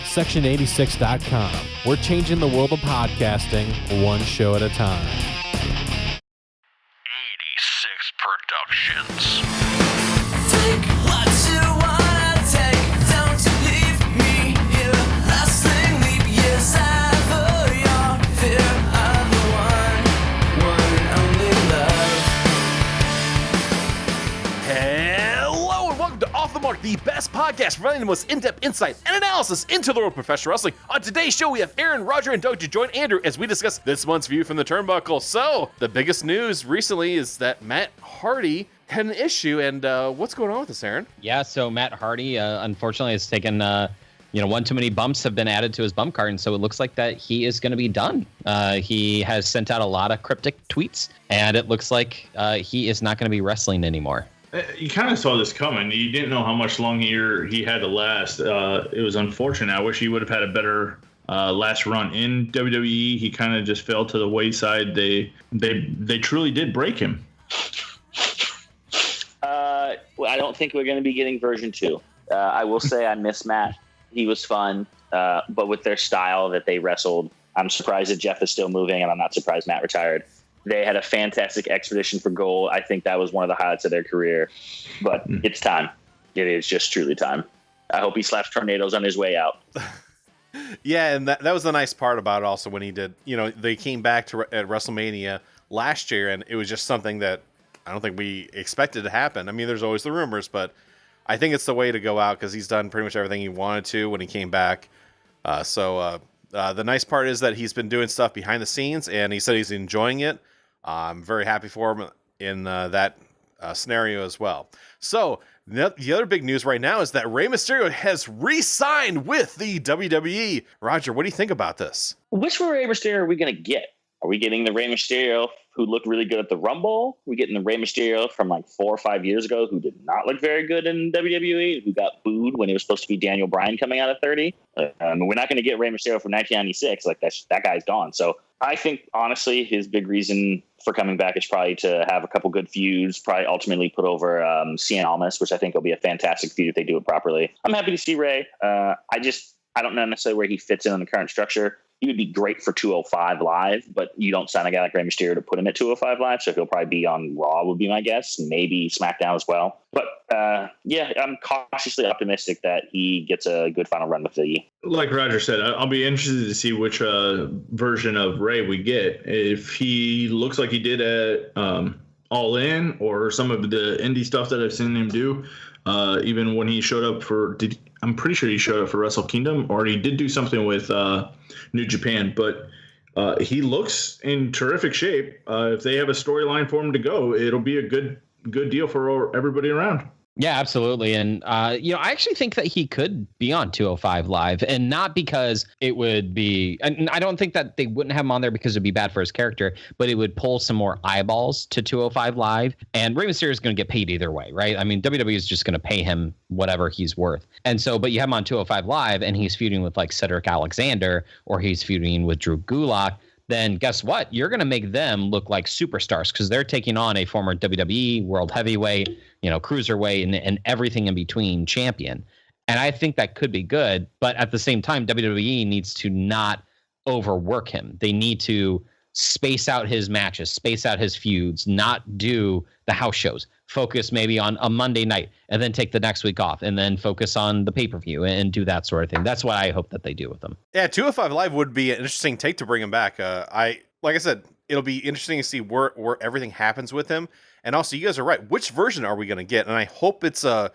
Section86.com. We're changing the world of podcasting one show at a time. 86 Productions. Take what you wanna take. Don't leave me here. Lasting leap years ever your fear of the one and only love. Hello and welcome to Off the Mark, the best podcast providing the most in-depth insight and analysis into the world of professional wrestling. On today's show, we have Aaron, Roger, and Doug to join Andrew as we discuss this month's view from the turnbuckle. So, the biggest news recently is that Matt Hardy had an issue, and what's going on with this, Aaron? Yeah, so Matt Hardy, unfortunately, has taken, one too many bumps have been added to his bump card, and so it looks like that he is going to be done. He has sent out a lot of cryptic tweets, and it looks like he is not going to be wrestling anymore. You kind of saw this coming. You didn't know how much longer he had to last. It was unfortunate. I wish he would have had a better last run in WWE. He kind of just fell to the wayside. They truly did break him. I don't think we're going to be getting version 2. I will say I miss Matt. He was fun, but with their style that they wrestled, I'm surprised that Jeff is still moving, and I'm not surprised Matt retired. They had a fantastic expedition for gold. I think that was one of the highlights of their career, but it's time. It is just truly time. I hope he slaps tornadoes on his way out. Yeah, and that was the nice part about it also when he did, they came back to at WrestleMania last year, and it was just something that I don't think we expected to happen. I mean, there's always the rumors, but I think it's the way to go out because he's done pretty much everything he wanted to when he came back. The nice part is that he's been doing stuff behind the scenes, and he said he's enjoying it. I'm very happy for him in that scenario as well. So the other big news right now is that Rey Mysterio has re-signed with the WWE. Roger, what do you think about this? Which Rey Mysterio are we going to get? Are we getting the Rey Mysterio who looked really good at the Rumble? Are we getting the Rey Mysterio from like 4 or 5 years ago who did not look very good in WWE, who got booed when it was supposed to be Daniel Bryan coming out of 30? We're not going to get Rey Mysterio from 1996. Like that guy's gone. So I think, honestly, his big reason for coming back is probably to have a couple good feuds, probably ultimately put over Cien Almas, which I think will be a fantastic feud if they do it properly. I'm happy to see Rey. I don't know necessarily where he fits in the current structure. He would be great for 205 Live, but you don't sign a guy like Rey Mysterio to put him at 205 Live, so he'll probably be on Raw would be my guess, maybe SmackDown as well. But I'm cautiously optimistic that he gets a good final run with the... Like Roger said, I'll be interested to see which version of Rey we get. If he looks like he did at All In or some of the indie stuff that I've seen him do, even when he showed up I'm pretty sure he showed up for Wrestle Kingdom, or he did do something with New Japan, but he looks in terrific shape. If they have a storyline for him to go, it'll be a good deal for everybody around. Yeah, absolutely. And, I actually think that he could be on 205 Live, and not because it would be, and I don't think that they wouldn't have him on there because it'd be bad for his character, but it would pull some more eyeballs to 205 Live. And Rey Mysterio is going to get paid either way, right? I mean, WWE is just going to pay him whatever he's worth. And so, but you have him on 205 Live and he's feuding with like Cedric Alexander, or he's feuding with Drew Gulak. Then guess what? You're going to make them look like superstars because they're taking on a former WWE World Heavyweight, Cruiserweight, and everything in between champion. And I think that could be good. But at the same time, WWE needs to not overwork him. They need to space out his matches, space out his feuds, not do the house shows. Focus maybe on a Monday night and then take the next week off and then focus on the pay-per-view and do that sort of thing. That's what I hope that they do with them. Yeah, 205 Live would be an interesting take to bring him back. Like I said, it'll be interesting to see where everything happens with him. And also, you guys are right. Which version are we going to get? And I hope it's a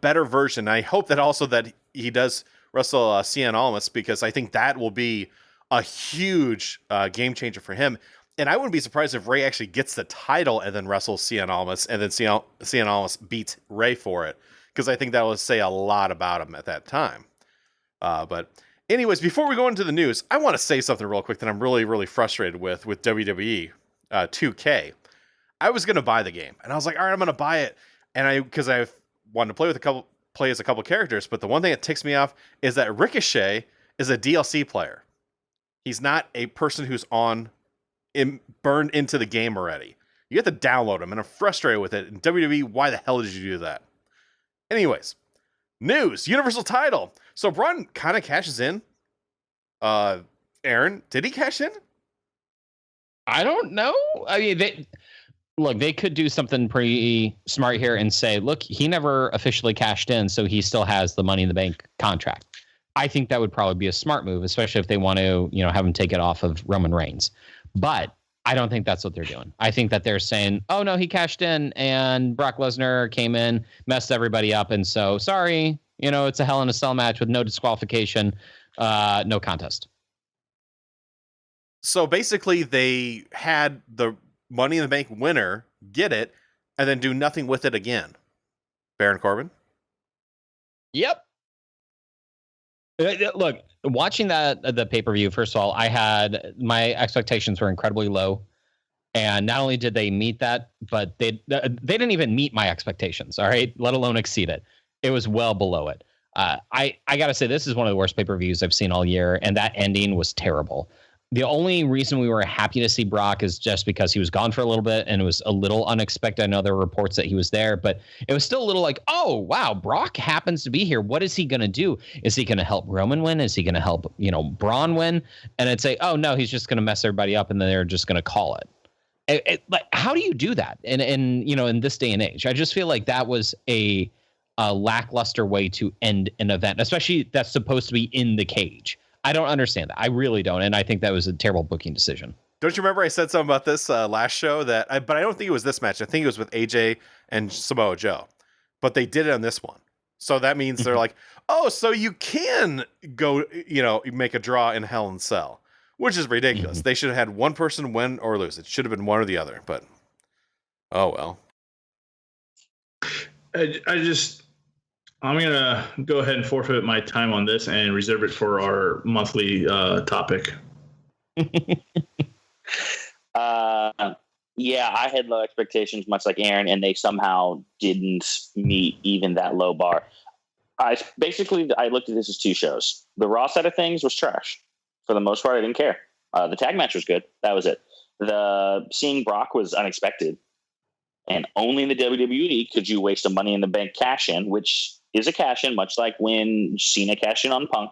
better version. I hope that also that he does wrestle Cien Almas, because I think that will be a huge game changer for him. And I wouldn't be surprised if Rey actually gets the title and then wrestles Cien Almas, and then Cien Almas beats Rey for it, because I think that will say a lot about him at that time. But anyways, before we go into the news, I want to say something real quick that I'm really, really frustrated with WWE 2K. I was going to buy the game, and I was like, all right, I'm going to buy it. And because I wanted to play as a couple characters, but the one thing that ticks me off is that Ricochet is a DLC player. He's not a person who's burned into the game already. You have to download him, and I'm frustrated with it. And WWE, why the hell did you do that? Anyways, News, Universal title. So Braun kind of cashes in. Aaron, did he cash in? I don't know. I mean, they could do something pretty smart here and say, look, he never officially cashed in, so he still has the Money in the Bank contract. I think that would probably be a smart move, especially if they want to, have him take it off of Roman Reigns. But I don't think that's what they're doing. I think that they're saying, oh, no, he cashed in and Brock Lesnar came in, messed everybody up. And so, sorry, it's a Hell in a Cell match with no disqualification, no contest. So basically, they had the Money in the Bank winner get it and then do nothing with it again. Baron Corbin? Yep. Look, watching the pay-per-view, first of all, my expectations were incredibly low. And not only did they meet that, but they didn't even meet my expectations, all right, let alone exceed it. It was well below it. I got to say, this is one of the worst pay-per-views I've seen all year, and that ending was terrible. The only reason we were happy to see Brock is just because he was gone for a little bit and it was a little unexpected. I know there were reports that he was there, but it was still a little like, oh, wow, Brock happens to be here. What is he going to do? Is he going to help Roman win? Is he going to help, Braun win? And I'd say, oh, no, he's just going to mess everybody up and then they're just going to call it. Like, how do you do that in this day and age? I just feel like that was a lackluster way to end an event, especially that's supposed to be in the cage. I don't understand that. I really don't. And I think that was a terrible booking decision. Don't you remember I said something about this last show but I don't think it was this match. I think it was with AJ and Samoa Joe, but they did it on this one. So that means they're like, oh, so you can go, make a draw in Hell in a Cell, which is ridiculous. They should have had one person win or lose. It should have been one or the other, but oh, well. I'm going to go ahead and forfeit my time on this and reserve it for our monthly topic. Yeah, I had low expectations, much like Aaron, and they somehow didn't meet even that low bar. I looked at this as two shows. The Raw side of things was trash. For the most part, I didn't care. The tag match was good. That was it. Seeing Brock was unexpected. And only in the WWE could you waste a Money in the Bank cash-in, which is a cash-in, much like when Cena cashed in on Punk.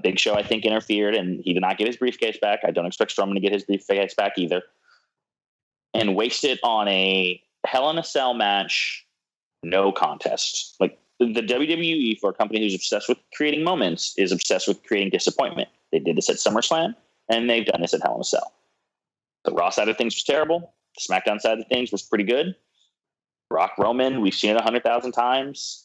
Big Show, I think, interfered, and he did not get his briefcase back. I don't expect Strowman to get his briefcase back either. And waste it on a Hell in a Cell match, no contest. Like, the WWE, for a company who's obsessed with creating moments, is obsessed with creating disappointment. They did this at SummerSlam, and they've done this at Hell in a Cell. The Raw side of things was terrible. The SmackDown side of things was pretty good. Brock Roman, we've seen it 100,000 times.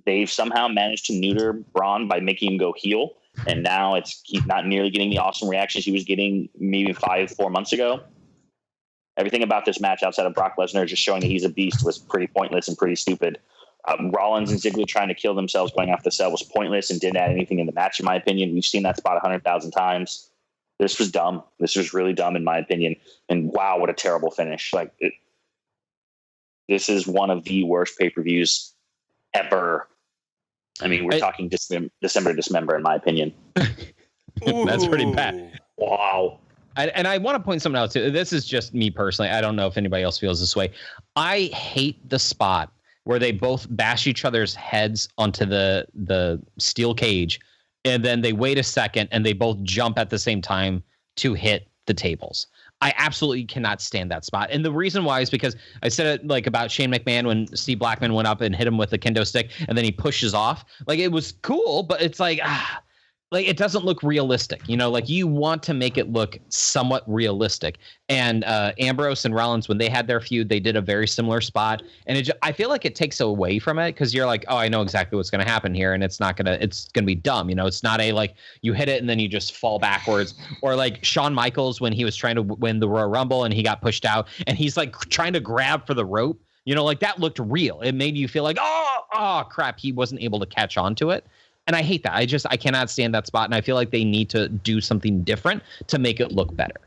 They've somehow managed to neuter Braun by making him go heel, and now he's not nearly getting the awesome reactions he was getting maybe 4 months ago. Everything about this match outside of Brock Lesnar just showing that he's a beast was pretty pointless and pretty stupid. Rollins and Ziggler trying to kill themselves going off the cell was pointless and didn't add anything in the match, in my opinion. We've seen that spot 100,000 times. This was dumb. This was really dumb, in my opinion. And wow, what a terrible finish. This is one of the worst pay-per-views ever. I mean, we're talking December to Dismember, in my opinion. That's pretty bad. Wow. And I want to point something out too. This is just me personally. I don't know if anybody else feels this way. I hate the spot where they both bash each other's heads onto the steel cage, and then they wait a second and they both jump at the same time to hit the tables. I absolutely cannot stand that spot. And the reason why is because I said it like about Shane McMahon when Steve Blackman went up and hit him with the kendo stick and then he pushes off. Like, it was cool, but it's like it doesn't look realistic. Like, you want to make it look somewhat realistic. And Ambrose and Rollins, when they had their feud, they did a very similar spot. And I feel like it takes away from it because you're like, oh, I know exactly what's going to happen here. And it's going to be dumb. It's not like you hit it and then you just fall backwards. Or like Shawn Michaels when he was trying to win the Royal Rumble and he got pushed out and he's like trying to grab for the rope. Like that looked real. It made you feel like, oh crap, he wasn't able to catch on to it. And I hate that. I cannot stand that spot. And I feel like they need to do something different to make it look better.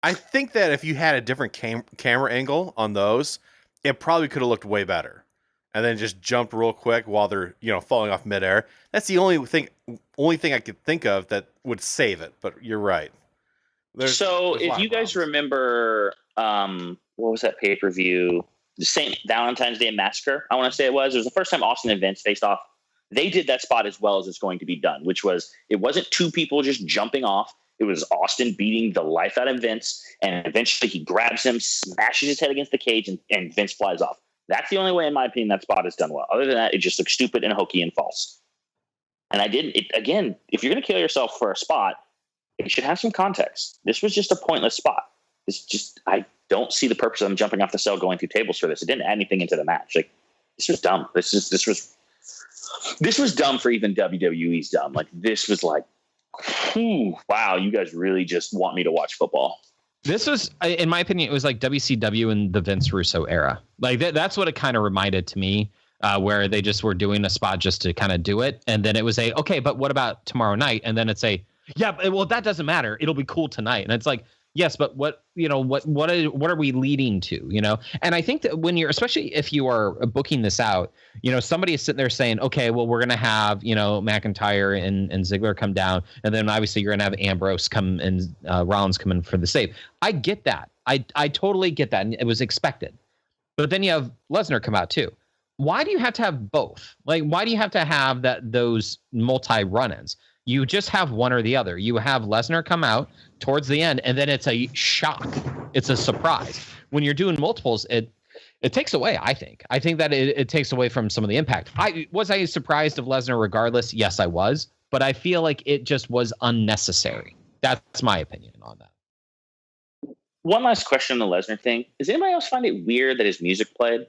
I think that if you had a different camera angle on those, it probably could have looked way better. And then just jumped real quick while they're, falling off midair. That's the only thing I could think of that would save it. But you're right. There's if you guys remember, what was that pay-per-view? the St. Valentine's Day Massacre, I want to say it was the first time Austin and Vince faced off. They did that spot as well as it's going to be done, which was, it wasn't two people just jumping off. It was Austin beating the life out of Vince, and eventually he grabs him, smashes his head against the cage, and Vince flies off. That's the only way, in my opinion, that spot is done well. Other than that, it just looks stupid and hokey and false. And again, if you're going to kill yourself for a spot, it should have some context. This was just a pointless spot. I don't see the purpose of them jumping off the cell going through tables for this. It didn't add anything into the match. Like, this was dumb. This was dumb for even WWE's dumb. Like, this was like, wow, you guys really just want me to watch football. This was, in my opinion, it was like WCW in the Vince Russo era. Like that's what it kind of reminded to me, where they just were doing a spot just to kind of do it. And then it was okay, but what about tomorrow night? And then it's well, that doesn't matter. It'll be cool tonight. And it's like, yes, but what are we leading to, And I think that when you're, especially if you are booking this out, somebody is sitting there saying, okay, well, we're going to have, McIntyre and Ziggler come down. And then obviously you're going to have Ambrose come and Rollins come in for the save. I get that. I totally get that. And it was expected. But then you have Lesnar come out too. Why do you have to have both? Like, why do you have to have those multi run-ins? You just have one or the other. You have Lesnar come out towards the end, and then it's a shock. It's a surprise. When you're doing multiples, it takes away, I think. I think that it takes away from some of the impact. Was I surprised of Lesnar regardless? Yes, I was. But I feel like it just was unnecessary. That's my opinion on that. One last question on the Lesnar thing. Does anybody else find it weird that his music played?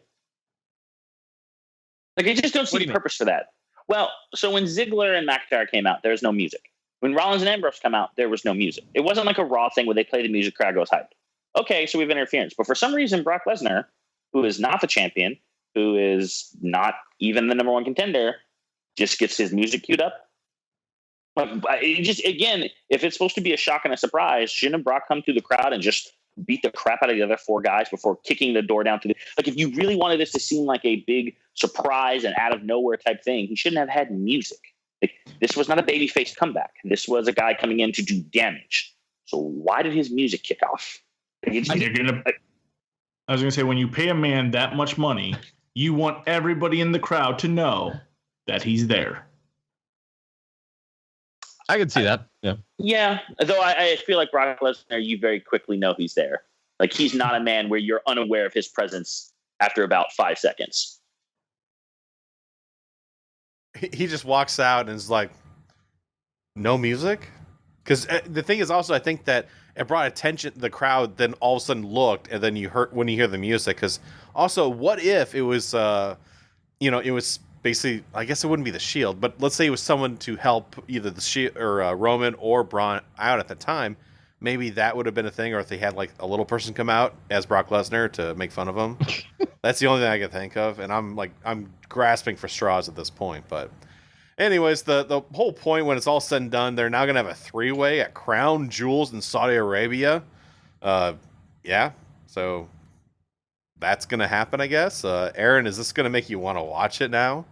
Like, I just don't see the purpose for that. Well, so when Ziggler and McIntyre came out, there was no music. When Rollins and Ambrose come out, there was no music. It wasn't like a Raw thing where they play the music, crowd goes hyped. Okay, so we have interference. But for some reason, Brock Lesnar, who is not the champion, who is not even the number one contender, just gets his music queued up. Like, it just, again, if it's supposed to be a shock and a surprise, shouldn't Brock come through the crowd and just beat the crap out of the other four guys before kicking the door down to the... Like, if you really wanted this to seem like a big surprise and out of nowhere type thing, he shouldn't have had music. Like, this was not a babyface comeback. This was a guy coming in to do damage. So why did his music kick off? I was going to say, when you pay a man that much money, you want everybody in the crowd to know that he's there. I can see that. Yeah. Yeah. Though I feel like Brock Lesnar, you very quickly know he's there. Like, he's not a man where you're unaware of his presence after about 5 seconds. He just walks out and is like, no music? Because the thing is also, I think that it brought attention, the crowd then all of a sudden looked, and then you heard when you hear the music. Because also, what if it was, it was basically, I guess it wouldn't be the Shield, but let's say it was someone to help either the Shield or Roman or Braun out at the time. Maybe that would have been a thing, or if they had like a little person come out as Brock Lesnar to make fun of him. That's the only thing I can think of, and I'm grasping for straws at this point. But anyways, the whole point, when it's all said and done, they're now gonna have a 3-way at Crown Jewels in Saudi Arabia. Yeah, so that's gonna happen, I guess. Aaron, is this gonna make you want to watch it now?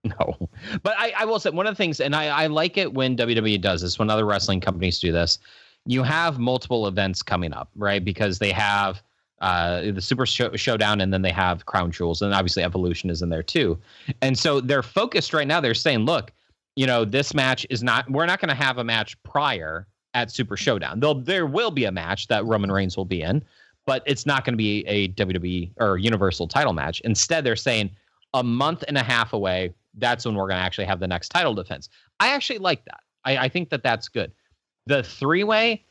No, but I will say one of the things, and I like it when WWE does this, when other wrestling companies do this. You have multiple events coming up, right? Because they have the Super Showdown, and then they have Crown Jewels, and obviously Evolution is in there too. And so they're focused right now. They're saying, look, this match is not, we're not going to have a match prior at Super Showdown. There will be a match that Roman Reigns will be in, but it's not going to be a WWE or Universal title match. Instead, they're saying a month and a half away, that's when we're going to actually have the next title defense. I actually like that. I think that that's good. The 3-way,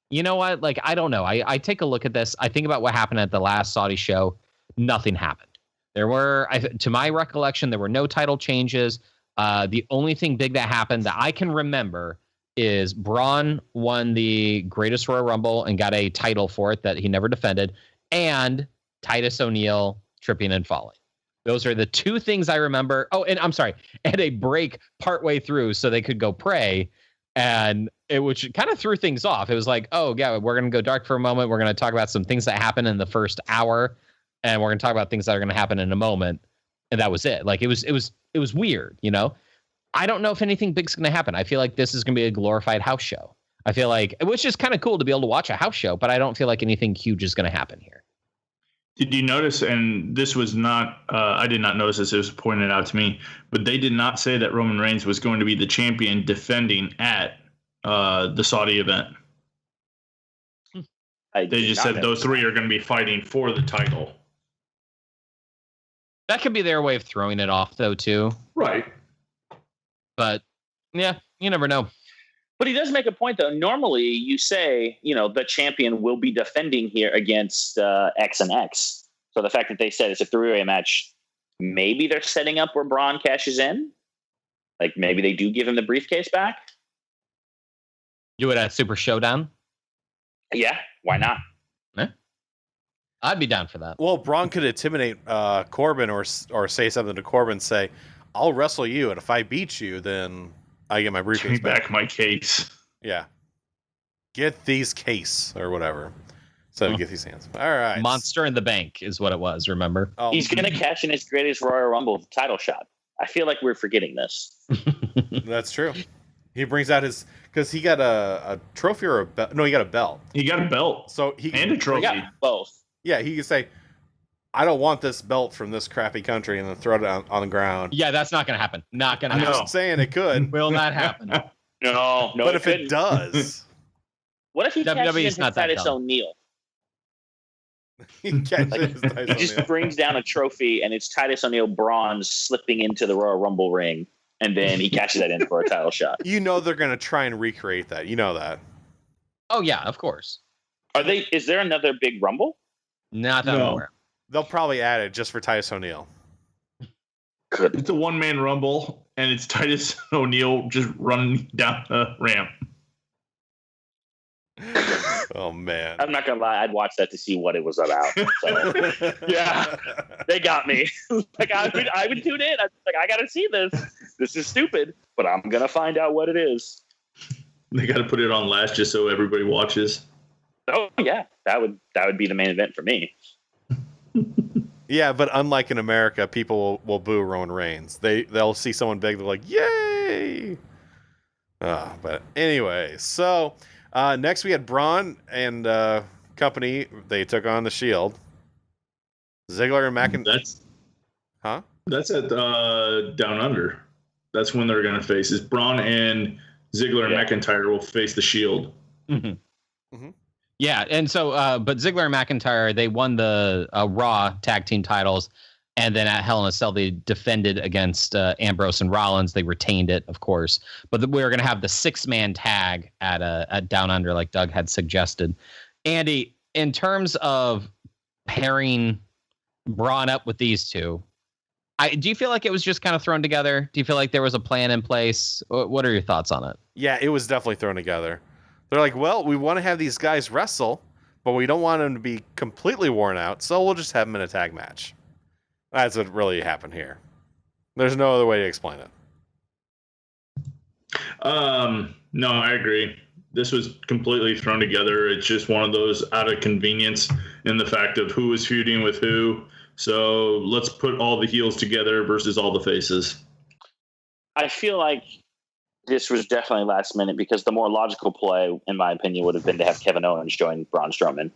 you know what? Like, I don't know. I take a look at this. I think about what happened at the last Saudi show. Nothing happened. There were, to my recollection, there were no title changes. The only thing big that happened that I can remember is Braun won the Greatest Royal Rumble and got a title for it that he never defended, and Titus O'Neil tripping and falling. Those are the two things I remember. Oh, and I'm sorry, and a break partway through so they could go pray. And which kind of threw things off. It was like, oh, yeah, we're going to go dark for a moment. We're going to talk about some things that happened in the first hour, and we're going to talk about things that are going to happen in a moment. And that was it. Like, it was weird, I don't know if anything big's going to happen. I feel like this is going to be a glorified house show. I feel like, which is kind of cool to be able to watch a house show, but I don't feel like anything huge is going to happen here. Did you notice, and this was not, I did not notice this, it was pointed out to me, but they did not say that Roman Reigns was going to be the champion defending at the Saudi event. They just said those three are going to be fighting for the title. That could be their way of throwing it off, though, too. Right. But, yeah, you never know. But he does make a point, though. Normally, you say, the champion will be defending here against X and X. So the fact that they said it's a three-way match, maybe they're setting up where Braun cashes in? Like, maybe they do give him the briefcase back? Do it at Super Showdown? Yeah, why not? I'd be down for that. Well, Braun could intimidate Corbin or say something to Corbin, say, I'll wrestle you, and if I beat you, then I get my briefcase Take back my case. Yeah. Get these case, or whatever. So get these hands. All right. Monster in the Bank is what it was, remember? Oh, He's going to cash in his greatest Royal Rumble title shot. I feel like we're forgetting this. That's true. He brings out his... Because he got a trophy or a belt. No, he got a belt. He got a belt. So he and a trophy. We got both. Yeah, he could say, I don't want this belt from this crappy country, and then throw it on the ground. Yeah, that's not going to happen. Not going to I'm happen. just saying it could. Will not happen. No. But if it does... What if he WWE cashes is in not that Titus dumb. O'Neil? he catches He just brings down a trophy, and it's Titus O'Neil bronze slipping into the Royal Rumble ring, and then he cashes that in for a title shot. You know they're going to try and recreate that. You know that. Oh, yeah, of course. Is there another big Rumble? Not that I'm aware of. They'll probably add it just for Titus O'Neil. It's a one-man rumble, and it's Titus O'Neil just running down a ramp. Oh, man. I'm not gonna lie, I'd watch that to see what it was about. So, yeah, they got me. Like I would tune in. I'm like, I gotta see this. This is stupid, but I'm gonna find out what it is. They got to put it on last just so everybody watches. Oh yeah, that would be the main event for me. Yeah, but unlike in America, people will boo Roman Reigns. They'll see someone big, they're like, yay! But anyway, so next we had Braun and company. They took on the Shield. Ziggler and McIntyre. That's at Down Under. That's when they're going to face. Is Braun and Ziggler and McIntyre will face the Shield. Mm-hmm. Mm-hmm. Yeah, and so, but Ziggler and McIntyre, they won the Raw tag team titles, and then at Hell in a Cell, they defended against Ambrose and Rollins. They retained it, of course, but we're going to have the 6-man tag at Down Under, like Doug had suggested. Andy, in terms of pairing Braun up with these two, do you feel like it was just kind of thrown together? Do you feel like there was a plan in place? What are your thoughts on it? Yeah, it was definitely thrown together. They're like, well, we want to have these guys wrestle, but we don't want them to be completely worn out, so we'll just have them in a tag match. That's what really happened here. There's no other way to explain it. No, I agree. This was completely thrown together. It's just one of those out of convenience in the fact of who is feuding with who. So let's put all the heels together versus all the faces. I feel like this was definitely last minute because the more logical play, in my opinion, would have been to have Kevin Owens join Braun Strowman.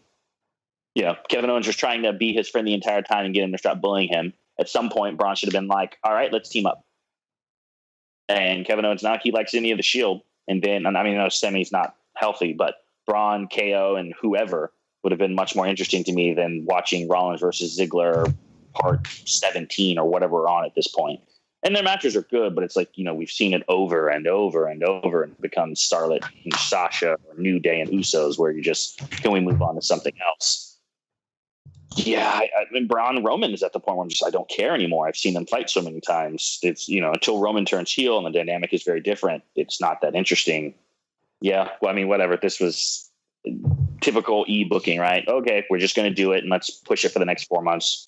Kevin Owens was trying to be his friend the entire time and get him to stop bullying him. At some point, Braun should have been like, all right, let's team up. And Kevin Owens, not he likes any of the Shield. And then, I mean, Semi's not healthy, but Braun, KO, and whoever would have been much more interesting to me than watching Rollins versus Ziggler part 17 or whatever we're on at this point. And their matches are good, but it's like, we've seen it over and over and over, and it becomes Starlet and Sasha or New Day and Usos, where you just, can we move on to something else? Yeah, I mean, Braun and Roman is at the point where I don't care anymore. I've seen them fight so many times. It's, until Roman turns heel and the dynamic is very different, it's not that interesting. Yeah, well, I mean, whatever. This was typical e-booking, right? Okay, we're just going to do it, and let's push it for the next 4 months.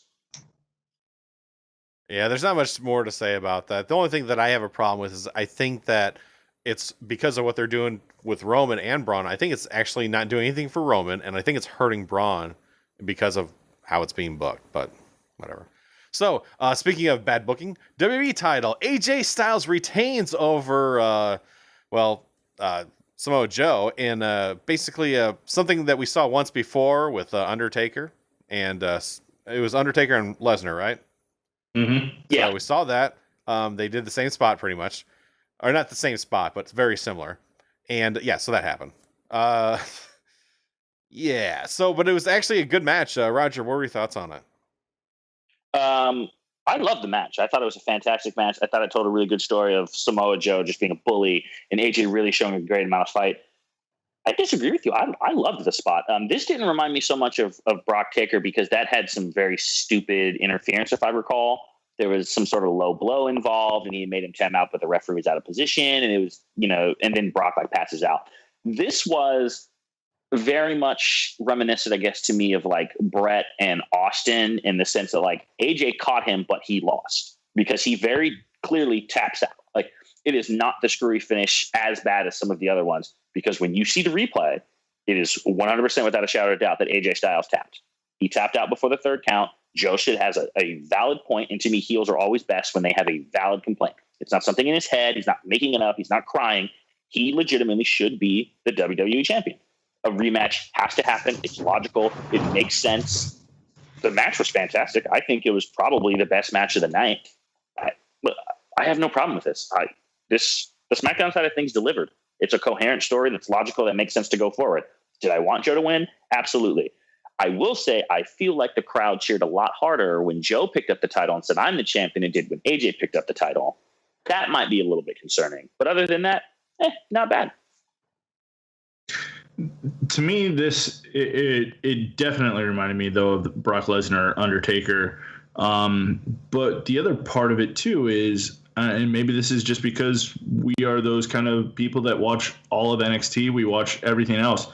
Yeah, there's not much more to say about that. The only thing that I have a problem with is I think that it's because of what they're doing with Roman and Braun. I think it's actually not doing anything for Roman, and I think it's hurting Braun because of how it's being booked, but whatever. So, speaking of bad booking, WWE title, AJ Styles retains over, Samoa Joe, and basically something that we saw once before with Undertaker and It was Undertaker and Lesnar, right? Mm-hmm. Yeah. So we saw that. They did the same spot pretty much, or not the same spot, but very similar. And yeah, so that happened. Yeah. So, but it was actually a good match. Roger, what were your thoughts on it? I loved the match. I thought it was a fantastic match. I thought it told a really good story of Samoa Joe just being a bully and AJ really showing a great amount of fight. I disagree with you. I loved the spot. This didn't remind me so much of Brock Taker because that had some very stupid interference, if I recall. There was some sort of low blow involved, and he made him tap out, but the referee was out of position, and it was, and then Brock like passes out. This was very much reminiscent, I guess, to me of like Brett and Austin in the sense that like AJ caught him, but he lost because he very clearly taps out. Like it is not the screwy finish as bad as some of the other ones because when you see the replay, it is 100% without a shadow of doubt that AJ Styles tapped. He tapped out before the third count. Joe should has a valid point, and to me, heels are always best when they have a valid complaint. It's not something in his head. He's not making it up. He's not crying. He legitimately should be the WWE champion. A rematch has to happen. It's logical. It makes sense. The match was fantastic. I think it was probably the best match of the night. I have no problem with this. The SmackDown side of things delivered. It's a coherent story that's logical, that makes sense to go forward. Did I want Joe to win? Absolutely. I will say I feel like the crowd cheered a lot harder when Joe picked up the title and said, I'm the champion, and did when AJ picked up the title. That might be a little bit concerning. But other than that, not bad. To me, it definitely reminded me, though, of Brock Lesnar, Undertaker. But the other part of it, too, is, and maybe this is just because we are those kind of people that watch all of NXT, we watch everything else.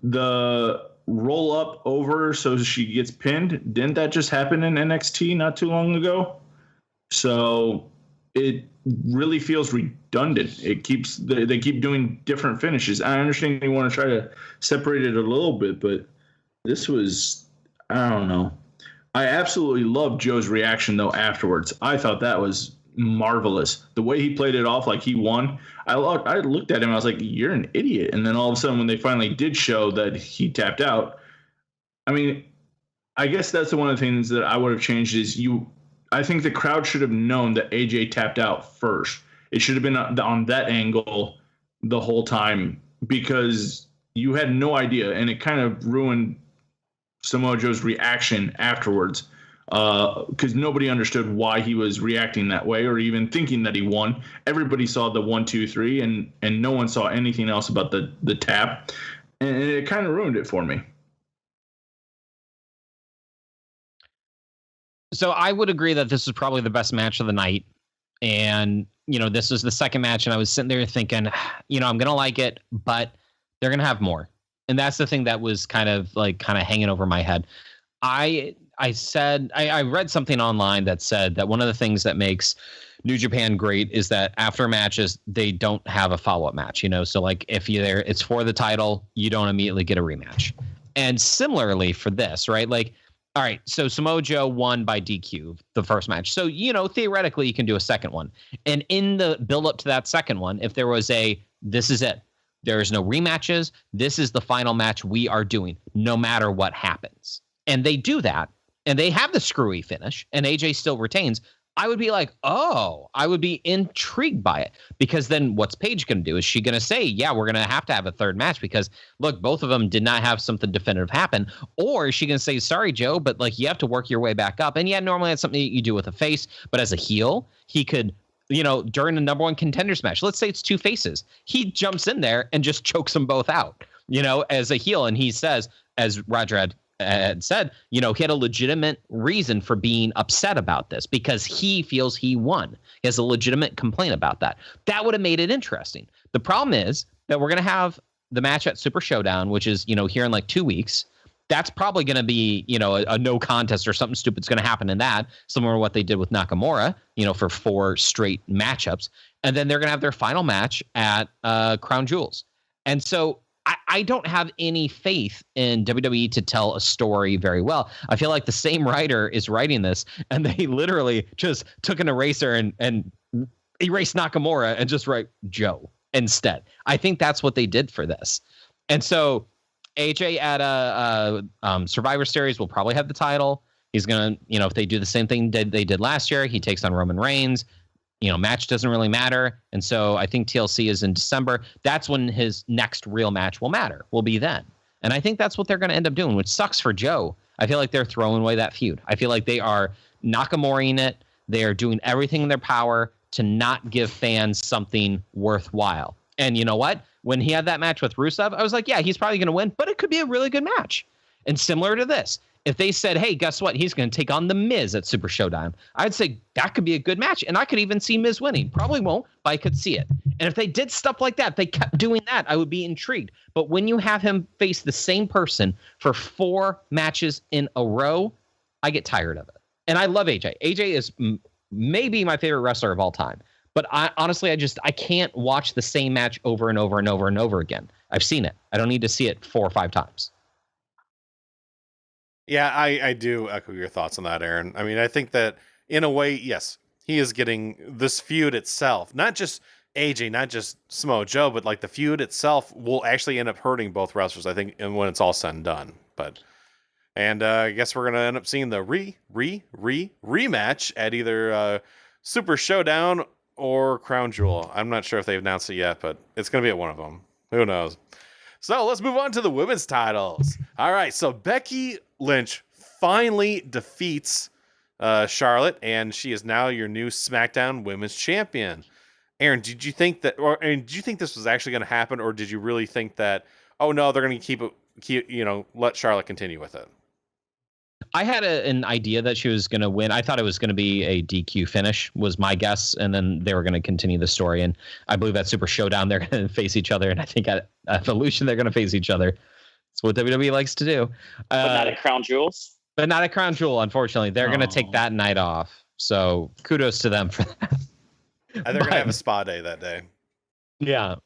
The roll up over so she gets pinned, didn't that just happen in NXT not too long ago? So it really feels redundant. They keep doing different finishes. I understand you want to try to separate it a little bit, but this was, I don't know. I absolutely loved Joe's reaction though afterwards. I thought that was marvelous. The way he played it off like he won. I looked at him, I was like, you're an idiot. And then all of a sudden when they finally did show that he tapped out, I mean, I guess that's one of the things that I would have changed is I think the crowd should have known that AJ tapped out first. It should have been on that angle the whole time because you had no idea, and it kind of ruined Samoa Joe's reaction afterwards because nobody understood why he was reacting that way or even thinking that he won. Everybody saw the 1, 2, 3, and no one saw anything else about the tap, and it kind of ruined it for me. So I would agree that this is probably the best match of the night. And, this is the second match. And I was sitting there thinking, I'm going to like it, but they're going to have more. And that's the thing that was kind of hanging over my head. I read something online that said that one of the things that makes New Japan great is that after matches, they don't have a follow-up match, So like if it's for the title, you don't immediately get a rematch. And similarly for this, right? Like, all right, so Samoa Joe won by DQ the first match. So, theoretically, you can do a second one. And in the build-up to that second one, if there was this is it. There is no rematches. This is the final match we are doing, no matter what happens. And they do that, and they have the screwy finish, and AJ still retains. I would be like, I would be intrigued by it because then what's Paige going to do? Is she going to say, yeah, we're going to have a third match because look, both of them did not have something definitive happen? Or is she going to say, sorry, Joe, but like you have to work your way back up? And yeah, normally that's something that you do with a face, but as a heel, he could, during the number one contenders match, let's say it's two faces, he jumps in there and just chokes them both out, as a heel. And he says, as Roger had said, he had a legitimate reason for being upset about this because he feels he won. He has a legitimate complaint about that. That would have made it interesting. The problem is that we're going to have the match at Super Showdown, which is, here in like 2 weeks. That's probably going to be, a no contest or something stupid's going to happen in that, similar to what they did with Nakamura, for 4 straight matchups. And then they're going to have their final match at Crown Jewels. And so I don't have any faith in WWE to tell a story very well. I feel like the same writer is writing this, and they literally just took an eraser and erased Nakamura and just write Joe instead. I think that's what they did for this. And so AJ at a Survivor Series will probably have the title. He's gonna, if they do the same thing they did last year, he takes on Roman Reigns. Match doesn't really matter, and so I think TLC is in December. That's when his next real match will matter. Will be then, and I think that's what they're going to end up doing, which sucks for Joe. I feel like they're throwing away that feud. I feel like they are Nakamura-ing it. They are doing everything in their power to not give fans something worthwhile. And you know what? When he had that match with Rusev, I was like, yeah, he's probably going to win, but it could be a really good match. And similar to this, if they said, hey, guess what? He's going to take on The Miz at Super Showdown, I'd say that could be a good match. And I could even see Miz winning. Probably won't, but I could see it. And if they did stuff like that, they kept doing that, I would be intrigued. But when you have him face the same person for 4 matches in a row, I get tired of it. And I love AJ. AJ is maybe my favorite wrestler of all time. But honestly, I can't watch the same match over and over and over and over again. I've seen it. I don't need to see it 4 or 5 times. Yeah, I do echo your thoughts on that, Aaron. I mean, I think that in a way, yes, he is getting this feud itself, not just AJ, not just Samoa Joe, but like the feud itself will actually end up hurting both wrestlers, I think, and when it's all said and done. And I guess we're going to end up seeing the rematch at either Super Showdown or Crown Jewel. I'm not sure if they've announced it yet, but it's going to be at one of them. Who knows? So let's move on to the women's titles. All right, so Becky Lynch finally defeats Charlotte, and she is now your new SmackDown Women's Champion. Aaron, did you think this was actually going to happen, or did you really think that, oh no, they're going to let Charlotte continue with it? I had an idea that she was going to win. I thought it was going to be a DQ finish, was my guess, and then they were going to continue the story. And I believe at Super Showdown they're going to face each other, and I think at Evolution they're going to face each other. That's what WWE likes to do. But not at Crown Jewels? But not at Crown Jewel, unfortunately. They're going to take that night off. So kudos to them for that. And they're going to have a spa day that day. Yeah.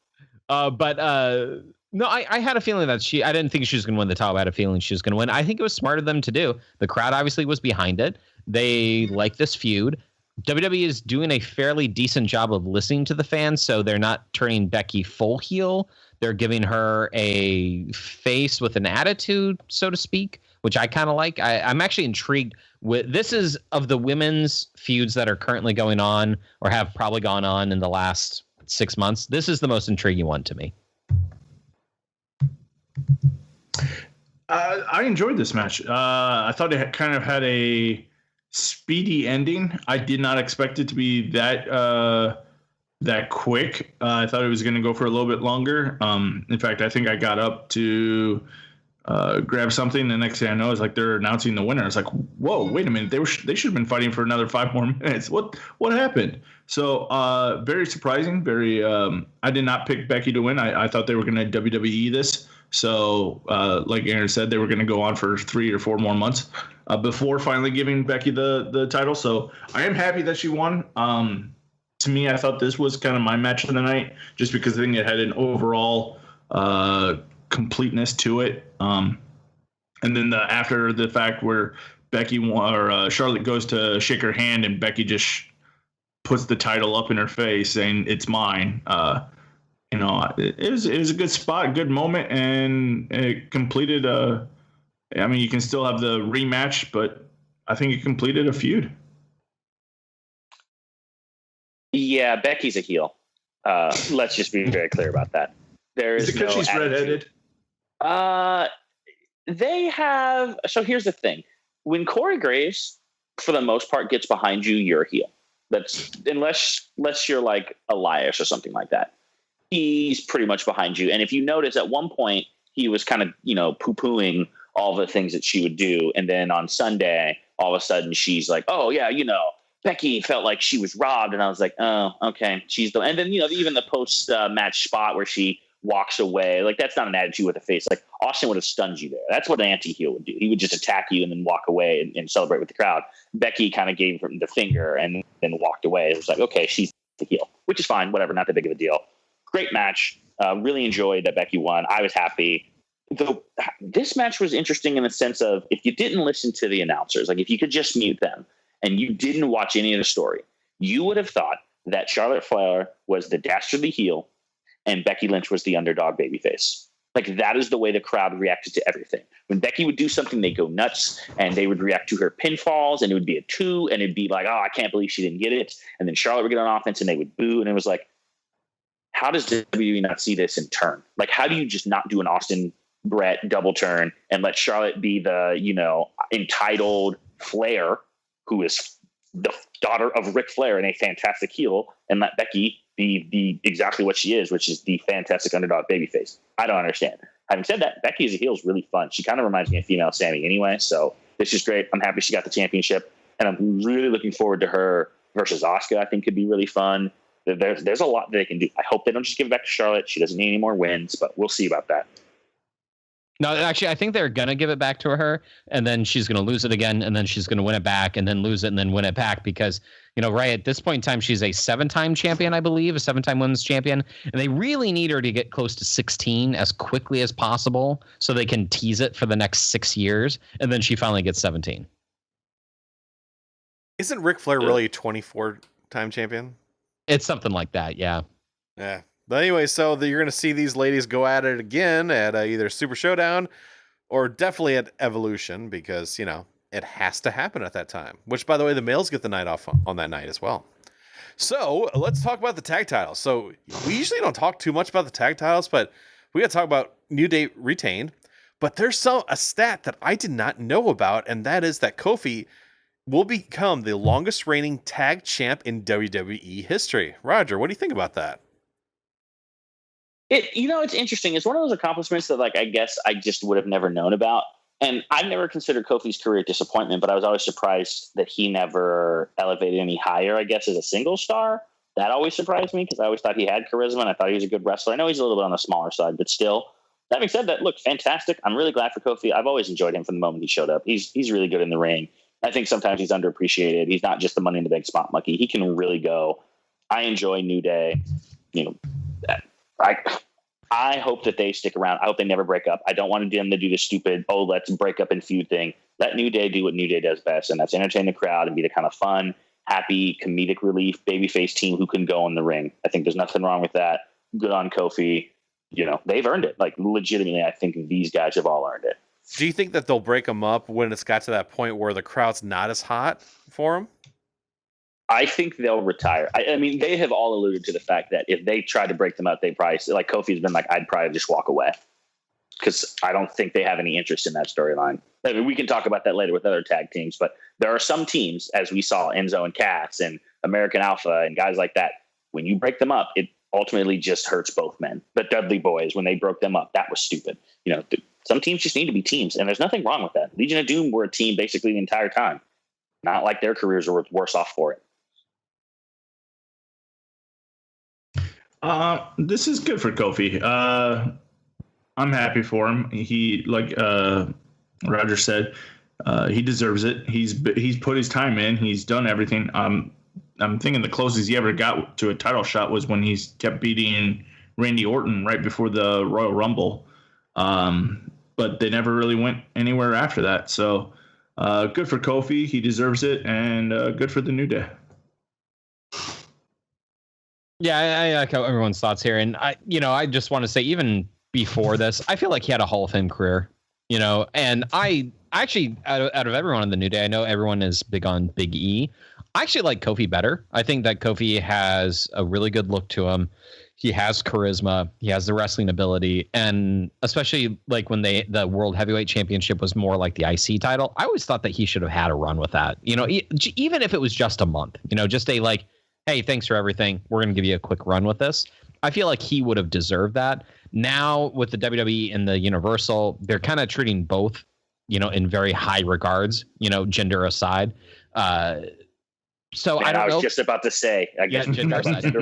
No, I had a feeling that I didn't think she was going to win the title. I had a feeling she was going to win. I think it was smart of them to do. The crowd obviously was behind it. They like this feud. WWE is doing a fairly decent job of listening to the fans, so they're not turning Becky full heel. They're giving her a face with an attitude, so to speak, which I kind of like. I'm actually intrigued with this. Is of the women's feuds that are currently going on or have probably gone on in the last 6 months. This is the most intriguing one to me. I enjoyed this match. I thought it kind of had a speedy ending. I did not expect it to be that quick. I thought it was going to go for a little bit longer. In fact, I think I got up to grab something. The next thing I know is like they're announcing the winner. It's like, whoa, wait a minute. They should have been fighting for another 5 more minutes. What happened? So very surprising. Very. I did not pick Becky to win. I thought they were going to WWE this. So, like Aaron said, they were going to go on for 3 or 4 more months before finally giving Becky the title. So I am happy that she won. To me, I thought this was kind of my match of the night, just because I think it had an overall completeness to it. And then after the fact where Becky or Charlotte goes to shake her hand and Becky just puts the title up in her face saying it's mine. It was a good spot, good moment, and it completed I mean, you can still have the rematch, but I think it completed a feud. Yeah, Becky's a heel. Let's just be very clear about that. There is it because she's redheaded? They have. So here's the thing: when Corey Graves, for the most part, gets behind you, you're a heel. That's unless you're like Elias or something like that. He's pretty much behind you. And if you notice, at one point he was kind of, poo-pooing all the things that she would do. And then on Sunday, all of a sudden she's like, oh yeah, Becky felt like she was robbed. And I was like, oh, okay. And then, even the post match spot where she walks away, like that's not an attitude with a face. Like Austin would have stunned you there. That's what an anti-heel would do. He would just attack you and then walk away and celebrate with the crowd. Becky kind of gave him the finger and then walked away. It was like, okay, she's the heel, which is fine. Whatever. Not that big of a deal. Great match. Really enjoyed that Becky won. I was happy. This match was interesting in the sense of if you didn't listen to the announcers, like if you could just mute them and you didn't watch any of the story, you would have thought that Charlotte Flair was the dastardly heel and Becky Lynch was the underdog babyface. Like, that is the way the crowd reacted to everything. When Becky would do something, they'd go nuts, and they would react to her pinfalls, and it would be a 2, and it'd be like, oh, I can't believe she didn't get it. And then Charlotte would get on offense, and they would boo, and it was like, how does WWE not see this and turn? Like, how do you just not do an Austin Brett double turn and let Charlotte be the, entitled Flair, who is the daughter of Ric Flair and a fantastic heel, and let Becky be the exactly what she is, which is the fantastic underdog babyface? I don't understand. Having said that, Becky as a heel is really fun. She kind of reminds me of female Sammy anyway, so this is great. I'm happy she got the championship, and I'm really looking forward to her versus Asuka. I think could be really fun. There's a lot that they can do. I hope they don't just give it back to Charlotte. She doesn't need any more wins, but we'll see about that. No, actually, I think they're going to give it back to her, and then she's going to lose it again, and then she's going to win it back, and then lose it, and then win it back because, right at this point in time, she's a 7-time champion, I believe, a 7-time women's champion, and they really need her to get close to 16 as quickly as possible so they can tease it for the next 6 years, and then she finally gets 17. Isn't Ric Flair really a 24-time champion? It's something like that, yeah. Yeah. But anyway, so you're going to see these ladies go at it again at either Super Showdown or definitely at Evolution because, it has to happen at that time. Which, by the way, the males get the night off on that night as well. So let's talk about the tag titles. So we usually don't talk too much about the tag titles, but we got to talk about New Day retained. But there's a stat that I did not know about, and that is that Kofi will become the longest reigning tag champ in WWE history. Roger, what do you think about that? It's interesting. It's one of those accomplishments that, I guess I just would have never known about. And I've never considered Kofi's career a disappointment, but I was always surprised that he never elevated any higher, I guess, as a single star. That always surprised me because I always thought he had charisma and I thought he was a good wrestler. I know he's a little bit on the smaller side, but still. Having said that, look, fantastic. I'm really glad for Kofi. I've always enjoyed him from the moment he showed up. He's really good in the ring. I think sometimes he's underappreciated. He's not just the Money in the Bank spot monkey. He can really go. I enjoy New Day. I hope that they stick around. I hope they never break up. I don't want them to do the stupid, let's break up and feud thing. Let New Day do what New Day does best, and that's entertain the crowd and be the kind of fun, happy, comedic relief, babyface team who can go in the ring. I think there's nothing wrong with that. Good on Kofi. They've earned it. Legitimately, I think these guys have all earned it. Do you think that they'll break them up when it's got to that point where the crowd's not as hot for them? I think they'll retire. I mean, they have all alluded to the fact that if they try to break them up, they probably, Kofi's been like, I'd probably just walk away because I don't think they have any interest in that storyline. I mean, we can talk about that later with other tag teams, but there are some teams, as we saw, Enzo and Cass and American Alpha and guys like that. When you break them up, it ultimately just hurts both men. But Dudley Boys, when they broke them up, that was stupid. Some teams just need to be teams, and there's nothing wrong with that. Legion of Doom were a team basically the entire time. Not like their careers were worse off for it. This is good for Kofi. I'm happy for him. He, like Roger said, he deserves it. He's put his time in. He's done everything. I'm thinking the closest he ever got to a title shot was when he kept beating Randy Orton right before the Royal Rumble. But they never really went anywhere after that. So good for Kofi. He deserves it, and good for the New Day. Yeah, I echo everyone's thoughts here, and I just want to say, even before this, I feel like he had a Hall of Fame career, and I actually, out of everyone in the New Day, I know everyone is big on Big E. I actually like Kofi better. I think that Kofi has a really good look to him. He has charisma. He has the wrestling ability, and especially like when the World Heavyweight Championship was more like the IC title, I always thought that he should have had a run with that. Even if it was just a month, just a like, hey, thanks for everything. We're going to give you a quick run with this. I feel like he would have deserved that. Now with the WWE and the Universal, they're kind of treating both, in very high regards, gender aside. So Man, I don't know. I was just about to say, I guess gender aside.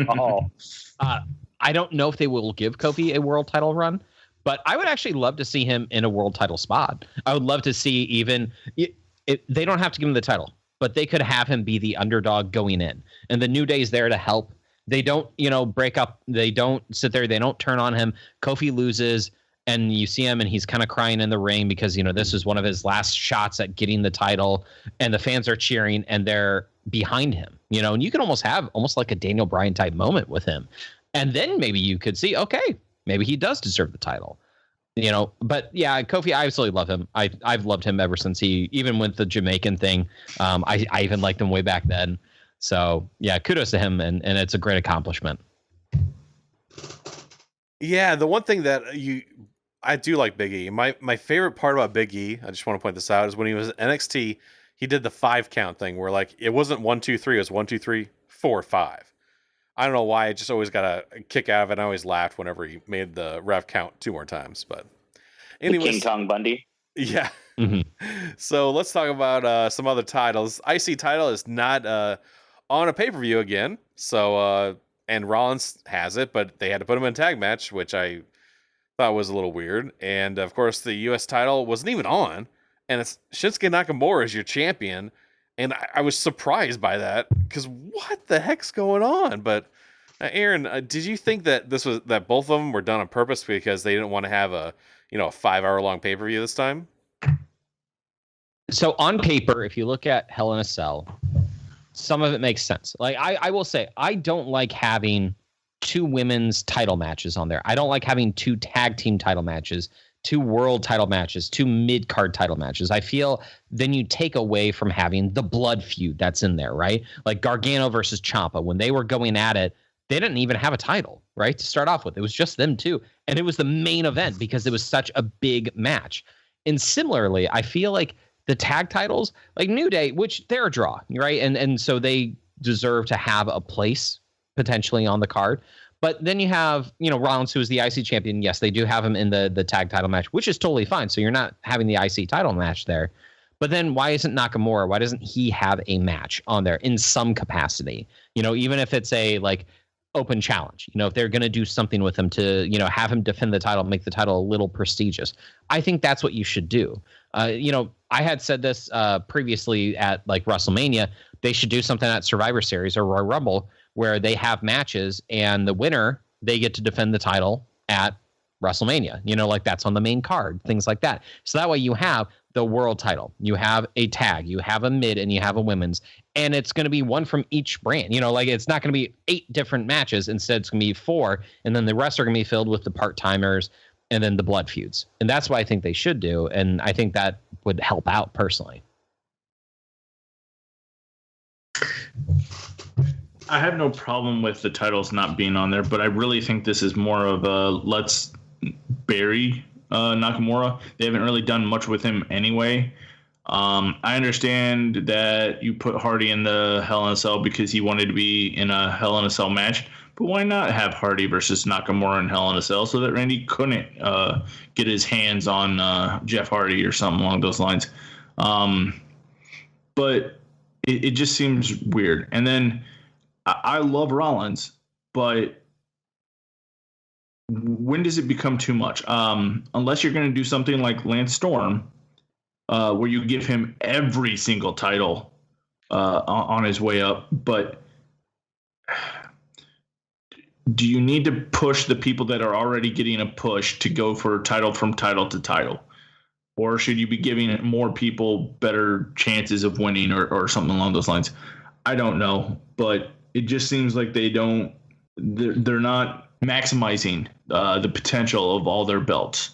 I don't know if they will give Kofi a world title run, but I would actually love to see him in a world title spot. I would love to see they don't have to give him the title, but they could have him be the underdog going in. And the New Day's there to help. They don't, break up. They don't sit there. They don't turn on him. Kofi loses, and you see him, and he's kind of crying in the ring because, this is one of his last shots at getting the title, and the fans are cheering, and they're behind him, and you can almost have like a Daniel Bryan type moment with him. And then maybe you could see, okay, maybe he does deserve the title. But yeah, Kofi, I absolutely love him. I've loved him ever since even with the Jamaican thing. I even liked him way back then. So yeah, kudos to him, and it's a great accomplishment. Yeah, the one thing that I do like Big E. My favorite part about Big E, I just want to point this out, is when he was at NXT, he did the 5 count thing where like it wasn't 1, 2, 3, it was 1, 2, 3, 4, 5. I don't know why, I just always got a kick out of it. I always laughed whenever he made the ref count 2 more times. But anyways, King Kong Bundy. Yeah. Mm-hmm. So let's talk about some other titles. IC title is not on a pay-per-view again. So and Rollins has it, but they had to put him in a tag match, which I thought was a little weird. And of course, the US title wasn't even on, and it's Shinsuke Nakamura as your champion. And I was surprised by that because what the heck's going on? But Aaron, did you think that that both of them were done on purpose because they didn't want to have a 5-hour long pay-per-view this time? So on paper, if you look at Hell in a Cell, some of it makes sense. Like I will say, I don't like having 2 women's title matches on there. I don't like having 2 tag team title matches, 2 world title matches, 2 mid-card title matches. I feel then you take away from having the blood feud that's in there, right? Like Gargano versus Ciampa, when they were going at it, they didn't even have a title, right? To start off with, it was just them 2. And it was the main event because it was such a big match. And similarly, I feel like the tag titles, like New Day, which they're a draw, right? And so they deserve to have a place potentially on the card. But then you have, Rollins, who is the IC champion. Yes, they do have him in the tag title match, which is totally fine. So you're not having the IC title match there. But then why isn't Nakamura? Why doesn't he have a match on there in some capacity? Even if it's a like open challenge, if they're going to do something with him to, have him defend the title, make the title a little prestigious. I think that's what you should do. I had said this previously at like WrestleMania. They should do something at Survivor Series or Royal Rumble where they have matches and the winner, they get to defend the title at WrestleMania, like that's on the main card, things like that. So that way you have the world title, you have a tag, you have a mid, and you have a women's, and it's going to be one from each brand. Like it's not going to be 8 different matches. Instead, it's going to be 4, and then the rest are going to be filled with the part-timers and then the blood feuds. And that's what I think they should do, and I think that would help out personally. I have no problem with the titles not being on there, but I really think this is more of a let's bury Nakamura. They haven't really done much with him anyway. I understand that you put Hardy in the Hell in a Cell because he wanted to be in a Hell in a Cell match, but why not have Hardy versus Nakamura in Hell in a Cell so that Randy couldn't get his hands on Jeff Hardy or something along those lines? But it just seems weird. And then I love Rollins, but when does it become too much? Unless you're going to do something like Lance Storm, where you give him every single title on his way up. But do you need to push the people that are already getting a push to go for title from title to title? Or should you be giving more people better chances of winning or something along those lines? I don't know, but it just seems like they're not maximizing the potential of all their belts.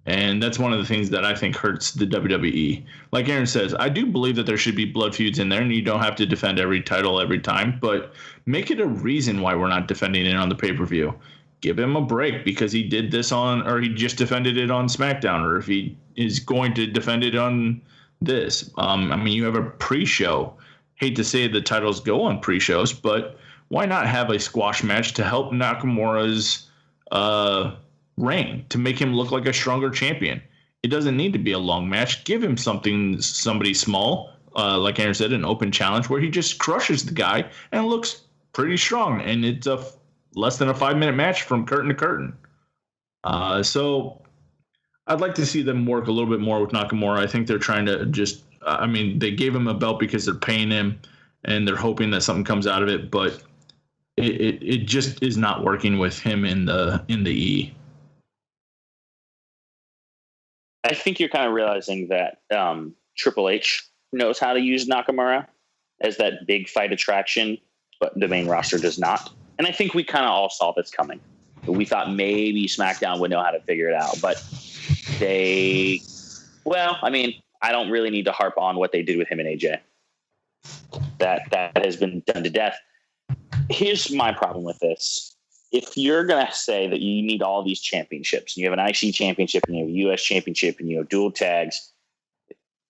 And that's one of the things that I think hurts the WWE. Like Aaron says, I do believe that there should be blood feuds in there and you don't have to defend every title every time, but make it a reason why we're not defending it on the pay-per-view. Give him a break because he did this or he just defended it on SmackDown, or if he is going to defend it on this. You have a pre-show. Hate to say the titles go on pre-shows, but why not have a squash match to help Nakamura's reign, to make him look like a stronger champion? It doesn't need to be a long match. Give him somebody small, like Aaron said, an open challenge where he just crushes the guy and looks pretty strong. And it's a less than a 5-minute match from curtain to curtain. So I'd like to see them work a little bit more with Nakamura. I think they're trying to just, they gave him a belt because they're paying him and they're hoping that something comes out of it, but it just is not working with him in the E. I think you're kind of realizing that Triple H knows how to use Nakamura as that big fight attraction, but the main roster does not. And I think we kind of all saw this coming. We thought maybe SmackDown would know how to figure it out, but I don't really need to harp on what they did with him and AJ. That has been done to death. Here's my problem with this. If you're going to say that you need all these championships, and you have an IC championship, and you have a US championship, and you have dual tags,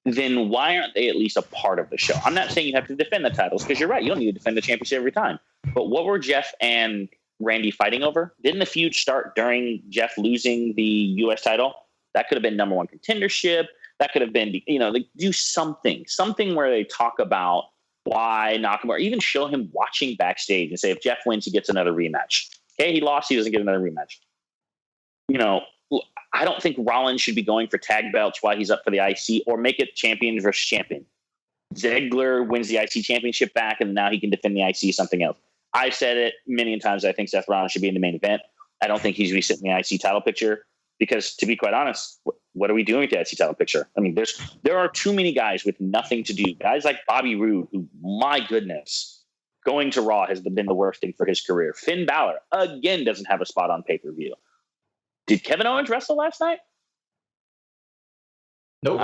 then why aren't they at least a part of the show? I'm not saying you have to defend the titles, because you're right. You don't need to defend the championship every time. But what were Jeff and Randy fighting over? Didn't the feud start during Jeff losing the US title? That could have been number one contendership. That could have been, do something where they talk about why Nakamura, even show him watching backstage and say, if Jeff wins, he gets another rematch. Okay, he lost, he doesn't get another rematch. I don't think Rollins should be going for tag belts while he's up for the IC, or make it champion versus champion. Ziggler wins the IC championship back, and now he can defend the IC something else. I've said it many times. I think Seth Rollins should be in the main event. I don't think he should be sitting in the IC title picture, because, to be quite honest, what are we doing with the IC title picture? I mean, there are too many guys with nothing to do. Guys like Bobby Roode, who, my goodness, going to Raw has been the worst thing for his career. Finn Balor, again, doesn't have a spot on pay-per-view. Did Kevin Owens wrestle last night? Nope.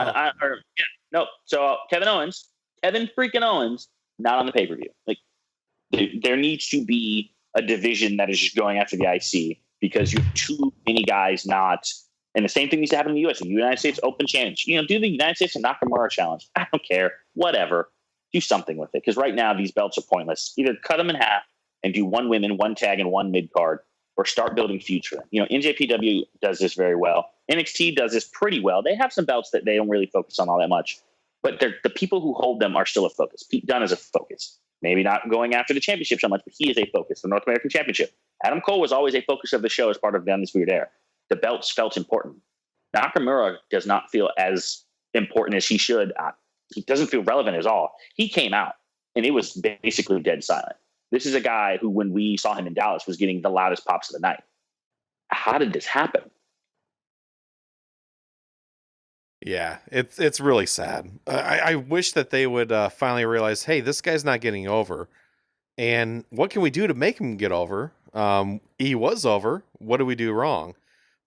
No. So Kevin freaking Owens, not on the pay-per-view. Like, there needs to be a division that is just going after the IC, because you have too many guys not. And the same thing needs to happen in the US. The United States Open Challenge. Do the United States and Nakamura Challenge. I don't care. Whatever. Do something with it. Because right now, these belts are pointless. Either cut them in half and do one women, one tag, and one mid-card, or start building feuds for them. NJPW does this very well. NXT does this pretty well. They have some belts that they don't really focus on all that much. But the people who hold them are still a focus. Pete Dunne is a focus. Maybe not going after the championship so much, but he is a focus. The North American Championship. Adam Cole was always a focus of the show as part of the Undisputed Era. The belts felt important. Nakamura does not feel as important as he should. He doesn't feel relevant at all. He came out, and it was basically dead silent. This is a guy who, when we saw him in Dallas, was getting the loudest pops of the night. How did this happen? Yeah, it's really sad. I wish that they would finally realize, hey, this guy's not getting over. And what can we do to make him get over? He was over. What do we do wrong?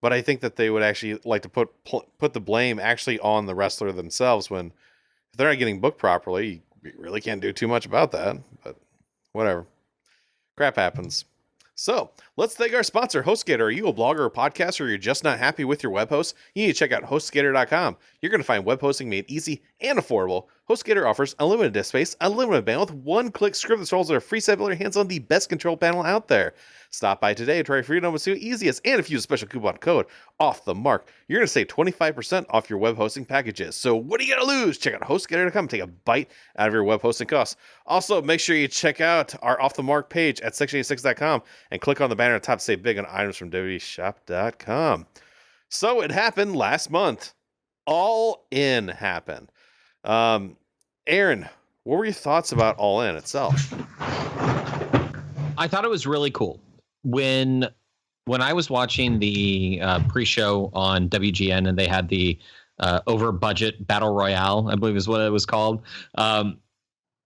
But I think that they would actually like to put the blame actually on the wrestler themselves, when if they're not getting booked properly, you really can't do too much about that. But whatever. Crap happens. So let's thank our sponsor, HostGator. Are you a blogger or podcaster, or you're just not happy with your web host? You need to check out HostGator.com. You're going to find web hosting made easy and affordable. HostGator offers unlimited disk space, unlimited bandwidth, one-click script installs that are free, set your hands on the best control panel out there. Stop by today and try free and see easiest. And if you use a special coupon code off the mark, you're going to save 25% off your web hosting packages. So what are you going to lose? Check out HostGator.com. Take a bite out of your web hosting costs. Also, make sure you check out our off the mark page at section86.com and click on the banner at the top to save big on items from WWEshop.com. So it happened last month. All In happened. Aaron, what were your thoughts about All In itself? I thought it was really cool. When I was watching the pre-show on WGN, and they had the over budget battle royale, I believe is what it was called.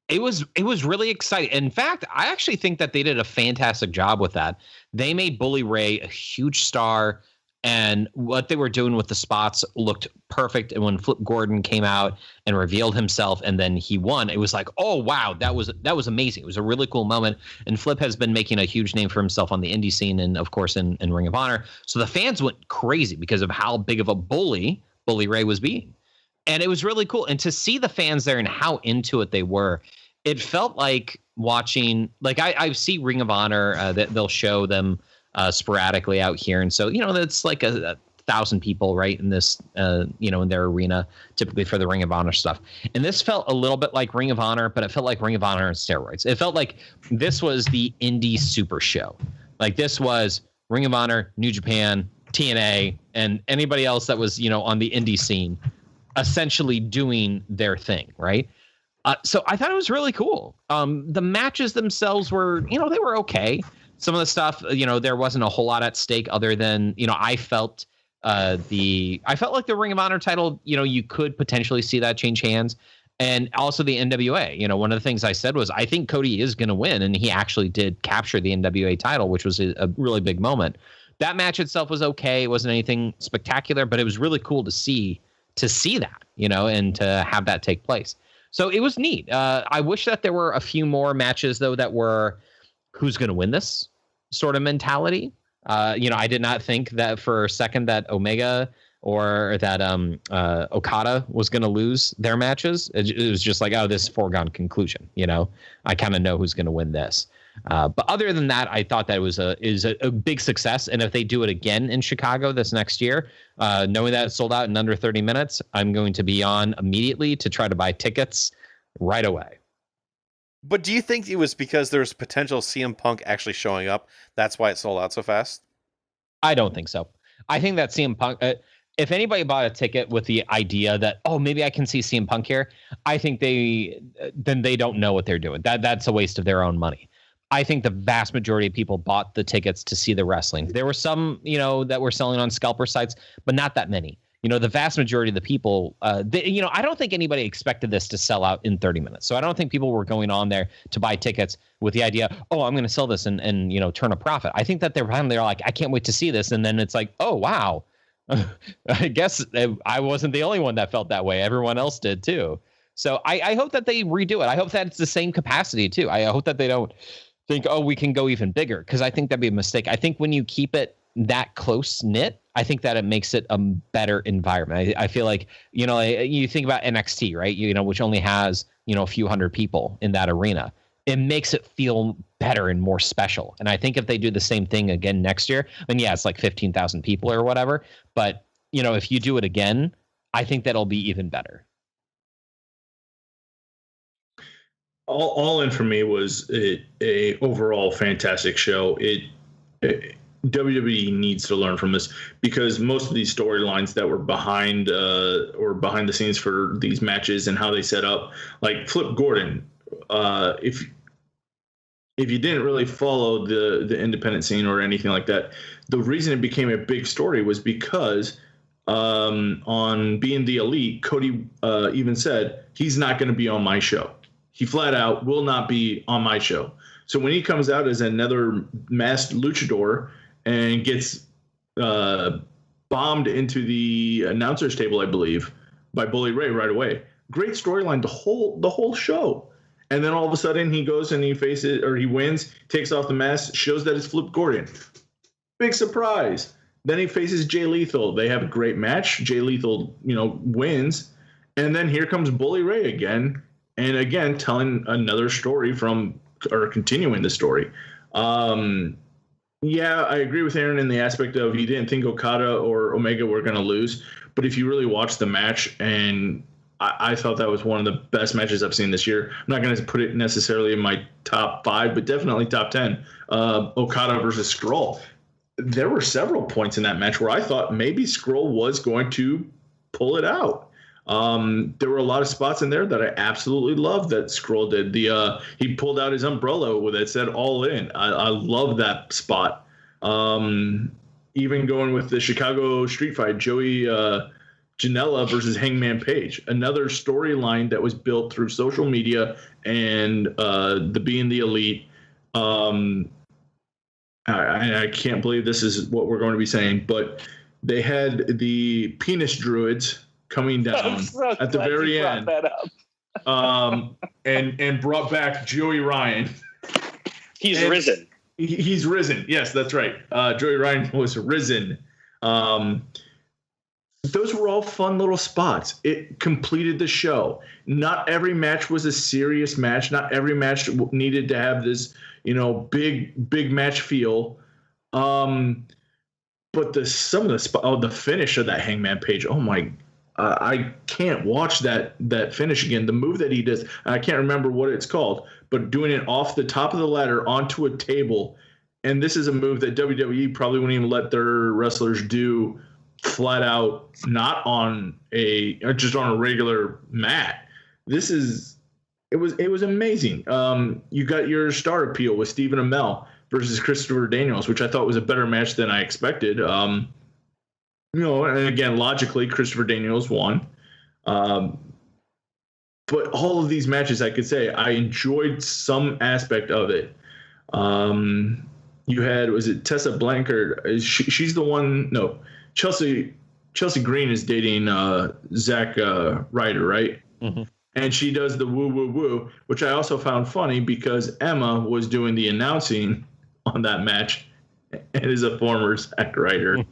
It was really exciting. In fact, I actually think that they did a fantastic job with that. They made Bully Ray a huge star, and what they were doing with the spots looked perfect. And when Flip Gordon came out and revealed himself, and then he won, it was like, oh wow, that was amazing. It was a really cool moment. And Flip has been making a huge name for himself on the indie scene, and of course in Ring of Honor. So the fans went crazy because of how big of a Bully Ray was being. And it was really cool. And to see the fans there and how into it they were, it felt like watching, like I see Ring of Honor, that they'll show them sporadically out here. And so, that's like a 1,000 people, right, in this, in their arena, typically for the Ring of Honor stuff. And this felt a little bit like Ring of Honor, but it felt like Ring of Honor on steroids. It felt like this was the indie super show. Like this was Ring of Honor, New Japan, TNA, and anybody else that was, on the indie scene, essentially doing their thing, right? So I thought it was really cool. The matches themselves were, they were okay. Some of the stuff, there wasn't a whole lot at stake other than, I felt like the Ring of Honor title, you could potentially see that change hands. And also the NWA, one of the things I said was, I think Cody is going to win. And he actually did capture the NWA title, which was a really big moment. that match itself was okay. It wasn't anything spectacular, but it was really cool to see that, and to have that take place. So it was neat. I wish that there were a few more matches, though, that were who's going to win this sort of mentality. I did not think that for a second that Omega or that Okada was going to lose their matches. It was just like, oh, this is foregone conclusion. I kind of know who's going to win this. But other than that, I thought that is a big success. And if they do it again in Chicago this next year, knowing that it sold out in under 30 minutes, I'm going to be on immediately to try to buy tickets right away. But do you think it was because there's potential CM Punk actually showing up? That's why it sold out so fast? I don't think so. I think that CM Punk, if anybody bought a ticket with the idea that, oh, maybe I can see CM Punk here, I think they don't know what they're doing. That's a waste of their own money. I think the vast majority of people bought the tickets to see the wrestling. There were some, that were selling on scalper sites, but not that many. The vast majority of the people, I don't think anybody expected this to sell out in 30 minutes. So I don't think people were going on there to buy tickets with the idea, oh, I'm going to sell this and turn a profit. I think that they're like, I can't wait to see this. And then it's like, oh, wow. I guess I wasn't the only one that felt that way. Everyone else did too. So I hope that they redo it. I hope that it's the same capacity too. I hope that they don't think, oh, we can go even bigger, because I think that'd be a mistake. I think when you keep it that close knit, I think that it makes it a better environment. I feel like, you think about NXT, right? Which only has, a few hundred people in that arena. It makes it feel better and more special. And I think if they do the same thing again next year, and yeah, it's like 15,000 people or whatever. But, if you do it again, I think that'll be even better. All in for me was a overall fantastic show. WWE needs to learn from this, because most of these storylines that were behind the scenes for these matches and how they set up, like Flip Gordon, if you didn't really follow the independent scene or anything like that, the reason it became a big story was because on Being the Elite, Cody even said he's not going to be on my show. He flat out will not be on my show. So when he comes out as another masked luchador and gets bombed into the announcer's table, I believe, by Bully Ray right away. Great storyline, the whole show. And then all of a sudden he goes and he wins, takes off the mask, shows that it's Flip Gordon. Big surprise. Then he faces Jay Lethal. They have a great match. Jay Lethal, wins. And then here comes Bully Ray again. And again, telling another story continuing the story. Yeah, I agree with Aaron in the aspect of he didn't think Okada or Omega were going to lose. But if you really watch the match, and I thought that was one of the best matches I've seen this year. I'm not going to put it necessarily in my top 5, but definitely top 10. Okada versus Skrull. There were several points in that match where I thought maybe Skrull was going to pull it out. There were a lot of spots in there that I absolutely loved that Skrull did. He pulled out his umbrella that said "All In." I love that spot. Even going with the Chicago Street Fight, Joey Janela versus Hangman Page, another storyline that was built through social media and the Being the Elite. I can't believe this is what we're going to be saying, but they had the penis druids coming down at the very end, and brought back Joey Ryan. He's risen. He's risen. Yes, that's right. Joey Ryan was risen. Those were all fun little spots. It completed the show. Not every match was a serious match. Not every match needed to have this, big match feel. But the finish of that Hangman Page. Oh my. I can't watch that finish again. The move that he does, I can't remember what it's called, but doing it off the top of the ladder onto a table. And this is a move that WWE probably wouldn't even let their wrestlers do flat out, not on just on a regular mat. It was amazing. You got your star appeal with Stephen Amell versus Christopher Daniels, which I thought was a better match than I expected. And again, logically, Christopher Daniels won. But all of these matches, I could say, I enjoyed some aspect of it. you had, was it Tessa Blanchard? She's the one. No, Chelsea Green is dating Zack Ryder, right? Mhm. And she does the woo woo woo, which I also found funny because Emma was doing the announcing on that match and is a former Zack Ryder.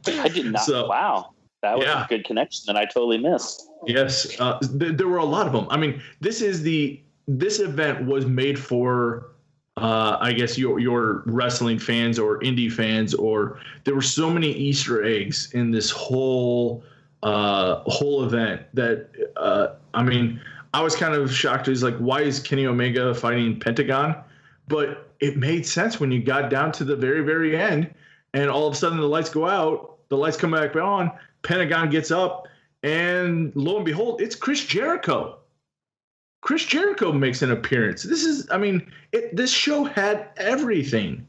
I did not. So, wow. That was a good connection that I totally missed. Yes. There were a lot of them. I mean, this event was made for, I guess, your wrestling fans or indie fans, or there were so many Easter eggs in this whole event that, I mean, I was kind of shocked. It was like, why is Kenny Omega fighting Pentagon? But it made sense when you got down to the very, very end, and all of a sudden the lights go out, the lights come back on, Pentagon gets up, and lo and behold, it's Chris Jericho. Chris Jericho makes an appearance. This show had everything.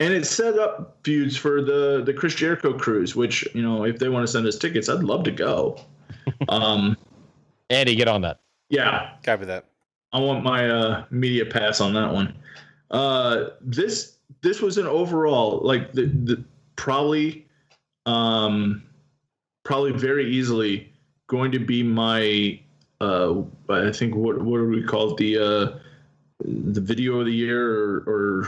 And it set up feuds for the Chris Jericho cruise, which, if they want to send us tickets, I'd love to go. Andy, get on that. Yeah. Copy that. I want my media pass on that one. This was an overall, like, the probably very easily going to be my I think what do we call it, the video of the year or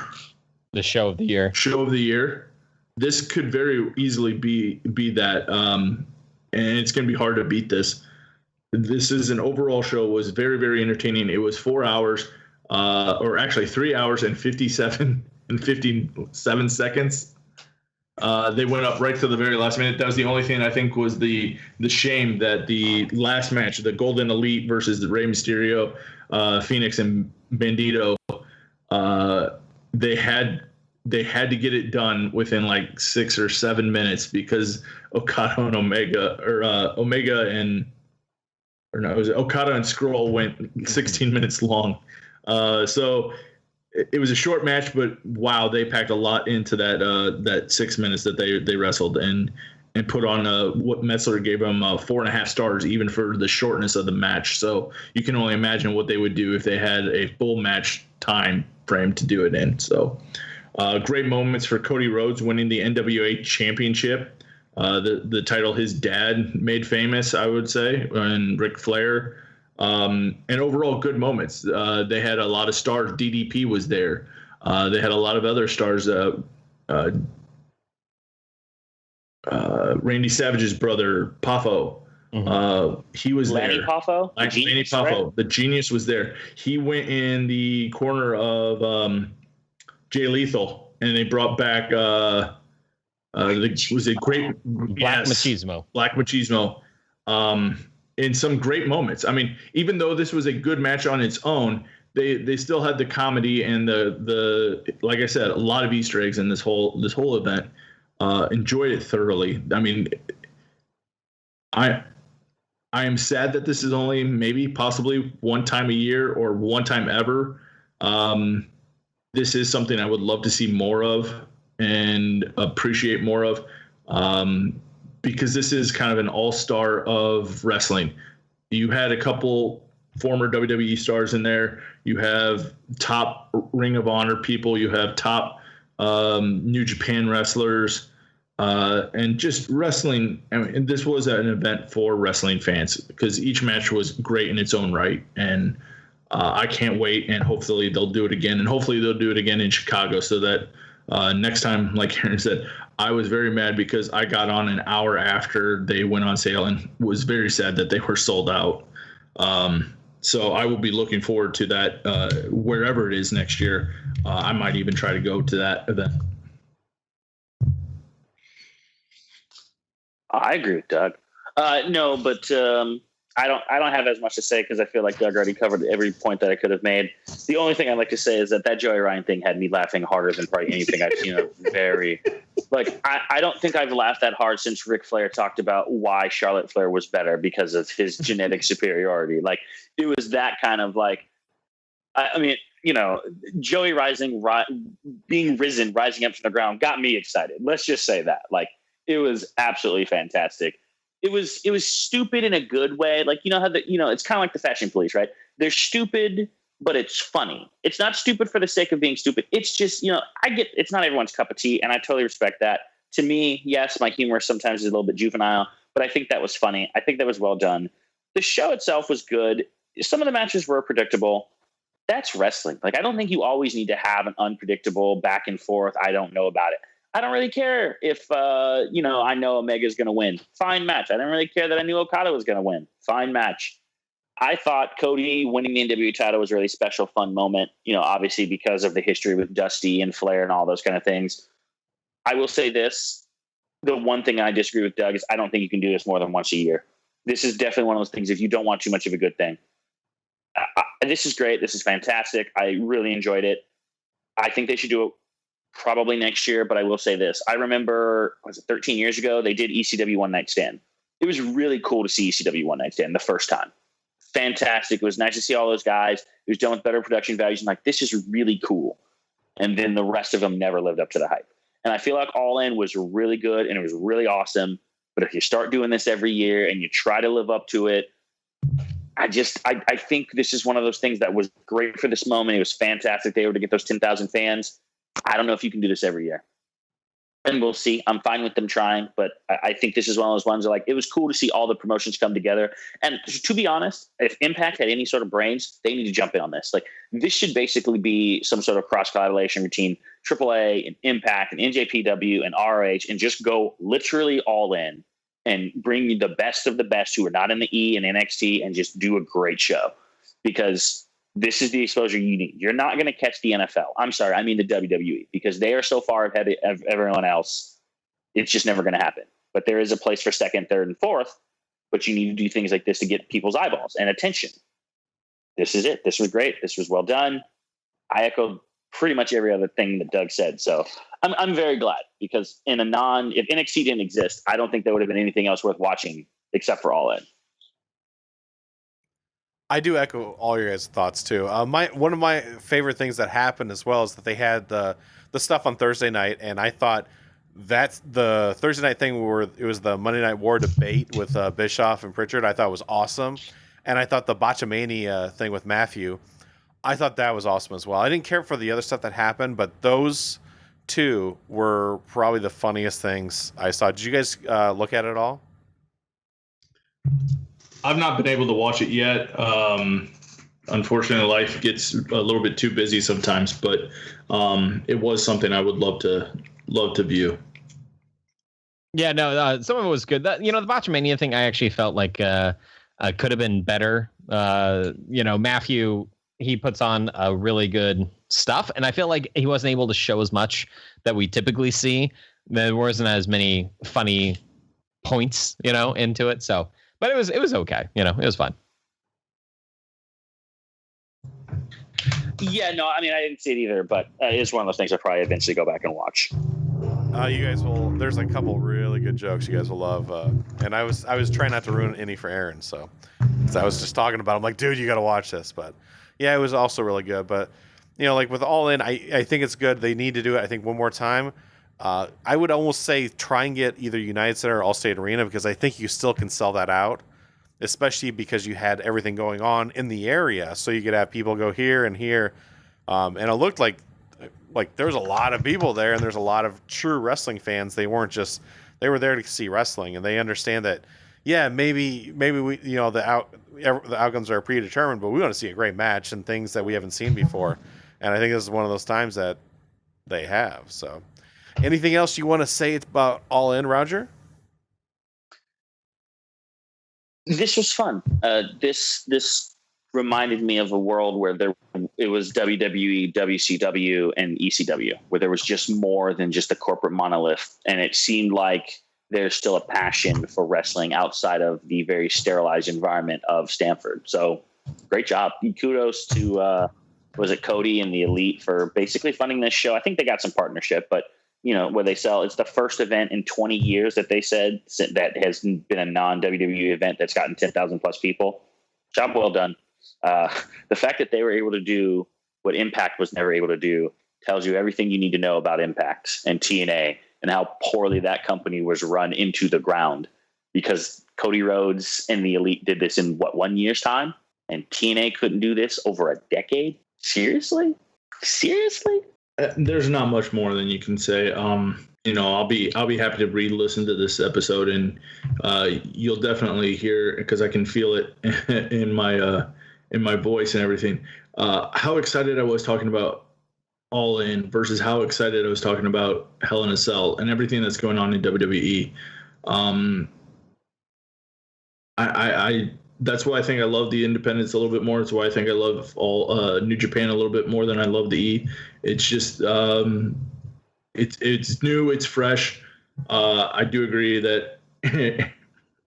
the show of the year. Show of the year. This could very easily be that, and it's going to be hard to beat this. This is an overall show, was very, very entertaining. It was 4 hours, or actually 3 hours and 57 seconds. They went up right to the very last minute. That was the only thing I think was the shame, that the last match, the Golden Elite versus the Rey Mysterio, Phoenix and Bandito, they had to get it done within like 6 or 7 minutes because Okada and Okada and Scroll went 16 minutes long. So it was a short match, but wow, they packed a lot into that 6 minutes that they wrestled and put on what Metzler gave them 4.5 stars, even for the shortness of the match. So you can only imagine what they would do if they had a full match time frame to do it in. So great moments for Cody Rhodes winning the NWA Championship, the title his dad made famous, I would say, and Ric Flair. And overall good moments. They had a lot of stars. DDP was there. They had a lot of other stars. Randy Savage's brother, Poffo. He was Lanny there. Poffo? Lanny Poffo. Right? The Genius was there. He went in the corner of Jay Lethal, and they brought back was it great Black Machismo. Black Machismo. In some great moments. I mean, even though this was a good match on its own, they still had the comedy and the like I said, a lot of Easter eggs in this whole event. Enjoyed it thoroughly. I mean, I am sad that this is only maybe possibly one time a year or one time ever. This is something I would love to see more of and appreciate more of. Because this is kind of an all-star of wrestling. You had a couple former WWE stars in there. You have top Ring of Honor people. You have top New Japan wrestlers. And just wrestling. I mean, this was an event for wrestling fans because each match was great in its own right. And I can't wait. And hopefully they'll do it again. And hopefully they'll do it again in Chicago so that next time, like Aaron said, I was very mad because I got on an hour after they went on sale and was very sad that they were sold out. So I will be looking forward to that wherever it is next year. I might even try to go to that event. I agree with Doug. No, but I don't have as much to say because I feel like Doug already covered every point that I could have made. The only thing I'd like to say is that Joey Ryan thing had me laughing harder than probably anything I've seen. I don't think I've laughed that hard since Ric Flair talked about why Charlotte Flair was better because of his genetic superiority. Like, it was that kind of like, I mean, Joey rising up from the ground got me excited. Let's just say that. Like, it was absolutely fantastic. It was stupid in a good way. Like, how it's kind of like the Fashion Police, right? They're stupid but it's funny. It's not stupid for the sake of being stupid. It's just, I get it's not everyone's cup of tea, and I totally respect that. To me, yes, my humor sometimes is a little bit juvenile, but I think that was funny. I think that was well done. The show itself was good. Some of the matches were predictable. That's wrestling. Like, I don't think you always need to have an unpredictable back and forth. I don't know about it. I don't really care if, I know Omega's going to win. Fine match. I don't really care that I knew Okada was going to win. Fine match. I thought Cody winning the NWA title was a really special, fun moment, obviously because of the history with Dusty and Flair and all those kind of things. I will say this. The one thing I disagree with Doug is I don't think you can do this more than once a year. This is definitely one of those things if you don't want too much of a good thing. This is great. This is fantastic. I really enjoyed it. I think they should do it probably next year, but I will say this. I remember, 13 years ago, they did ECW One Night Stand. It was really cool to see ECW One Night Stand the first time. Fantastic. It was nice to see all those guys. It was done with better production values. I'm like, this is really cool. And then the rest of them never lived up to the hype. And I feel like All In was really good and it was really awesome. But if you start doing this every year and you try to live up to it, I think this is one of those things that was great for this moment. It was fantastic. They were to get those 10,000 fans. I don't know if you can do this every year. And we'll see. I'm fine with them trying, but I think this is one of those ones where, it was cool to see all the promotions come together. And to be honest, if Impact had any sort of brains, they need to jump in on this. This should basically be some sort of cross-collaboration between AAA and Impact and NJPW and ROH and just go literally all in and bring you the best of the best who are not in the E and NXT and just do a great show, because this is the exposure you need. You're not going to catch the NFL. I'm sorry. I mean the WWE, because they are so far ahead of everyone else. It's just never going to happen. But there is a place for second, third, and fourth. But you need to do things like this to get people's eyeballs and attention. This is it. This was great. This was well done. I echoed pretty much every other thing that Doug said. So I'm very glad, because if NXT didn't exist, I don't think there would have been anything else worth watching except for All In. I do echo all your guys' thoughts too. One of my favorite things that happened as well is that they had the stuff on Thursday night, and I thought that's the Thursday night thing where it was the Monday Night War debate with Bischoff and Pritchard. I thought was awesome, and I thought the Botchamania thing with Matthew, I thought that was awesome as well. I didn't care for the other stuff that happened, but those two were probably the funniest things I saw. Did you guys look at it all? I've not been able to watch it yet. Unfortunately, life gets a little bit too busy sometimes, but it was something I would love to view. Yeah, no, some of it was good. The Botchamania thing, I actually felt like could have been better. Matthew, he puts on a really good stuff, and I feel like he wasn't able to show as much that we typically see. There wasn't as many funny points, into it. So. But it was okay. It was fun. Yeah, no, I mean, I didn't see it either, but it's one of those things I'll probably eventually go back and watch. You guys will. There's a couple really good jokes you guys will love, and I was trying not to ruin any for Aaron, so I was just talking about. I'm like, dude, you got to watch this. But yeah, it was also really good. But with All In, I think it's good. They need to do it, I think, one more time. I would almost say try and get either United Center or Allstate Arena, because I think you still can sell that out, especially because you had everything going on in the area. So you could have people go here and here. And it looked like there's a lot of people there, and there's a lot of true wrestling fans. They were there to see wrestling, and they understand that, yeah, maybe we, the outcomes are predetermined, but we want to see a great match and things that we haven't seen before. And I think this is one of those times that they have. So, anything else you want to say about All In, Roger? This was fun. This reminded me of a world where it was WWE, WCW, and ECW, where there was just more than just a corporate monolith, and it seemed like there's still a passion for wrestling outside of the very sterilized environment of Stanford. So, great job. Kudos to was it Cody and the Elite for basically funding this show. I think they got some partnership, but where they sell, it's the first event in 20 years that they said that has been a non-WWE event that's gotten 10,000 plus people. Job well done. The fact that they were able to do what Impact was never able to do tells you everything you need to know about Impact and TNA and how poorly that company was run into the ground, because Cody Rhodes and the Elite did this in 1 year's time. and TNA couldn't do this over a decade? Seriously? There's not much more than you can say. I'll be happy to re-listen to this episode, and you'll definitely hear, because I can feel it in my voice and everything. How excited I was talking about All In versus how excited I was talking about Hell in a Cell and everything that's going on in WWE. I that's why I think I love the independents a little bit more. It's why I think I love all New Japan a little bit more than I love the E. It's just it's new, it's fresh. I do agree that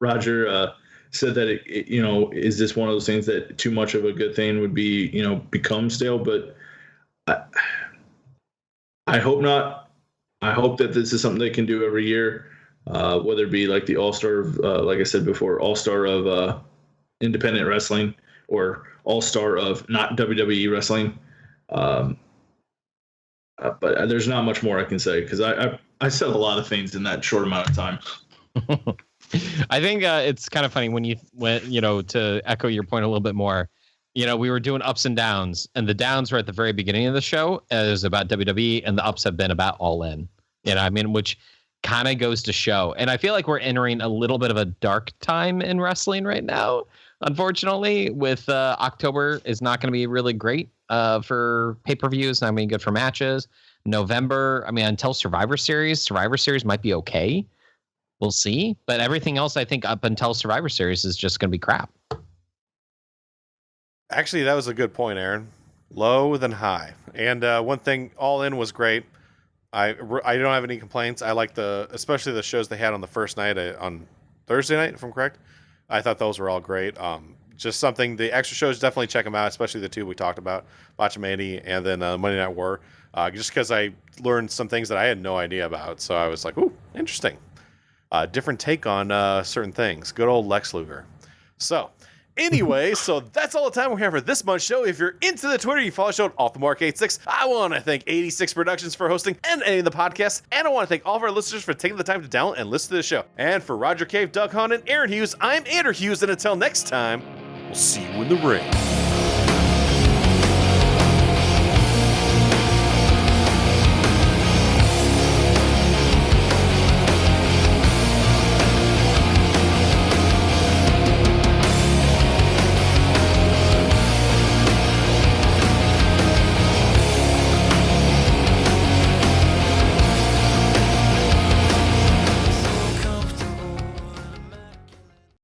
Roger said that is this one of those things that too much of a good thing would be become stale, but I hope not. I hope that this is something they can do every year, whether it be like the All-Star, like I said before, All-Star of independent wrestling or All-Star of not WWE wrestling. But there's not much more I can say, because I said a lot of things in that short amount of time. I think it's kind of funny when to echo your point a little bit more. We were doing ups and downs, and the downs were at the very beginning of the show. It was about WWE, and the ups have been about All In. Which kind of goes to show. And I feel like we're entering a little bit of a dark time in wrestling right now. Unfortunately, with October is not going to be really great for pay-per-views, not going to be good for matches. November, until Survivor Series might be okay. We'll see. But everything else, I think, up until Survivor Series is just going to be crap. Actually, that was a good point, Aaron. Low than high. And one thing, All In was great. I don't have any complaints. I like especially the shows they had on the first night, on Thursday night, if I'm correct. I thought those were all great. Just something, the extra shows, definitely check them out, especially the two we talked about, Botchamania and then Monday Night War, just because I learned some things that I had no idea about. So I was like, ooh, interesting. Different take on certain things. Good old Lex Luger. So anyway, so that's all the time we have for this month's show. If you're into the Twitter, you follow the show at Off the Mark 86. I want to thank 86 Productions for hosting and editing the podcast. And I want to thank all of our listeners for taking the time to download and listen to the show. And for Roger Cave, Doug Hahn, and Aaron Hughes, I'm Andrew Hughes. And until next time, we'll see you in the ring.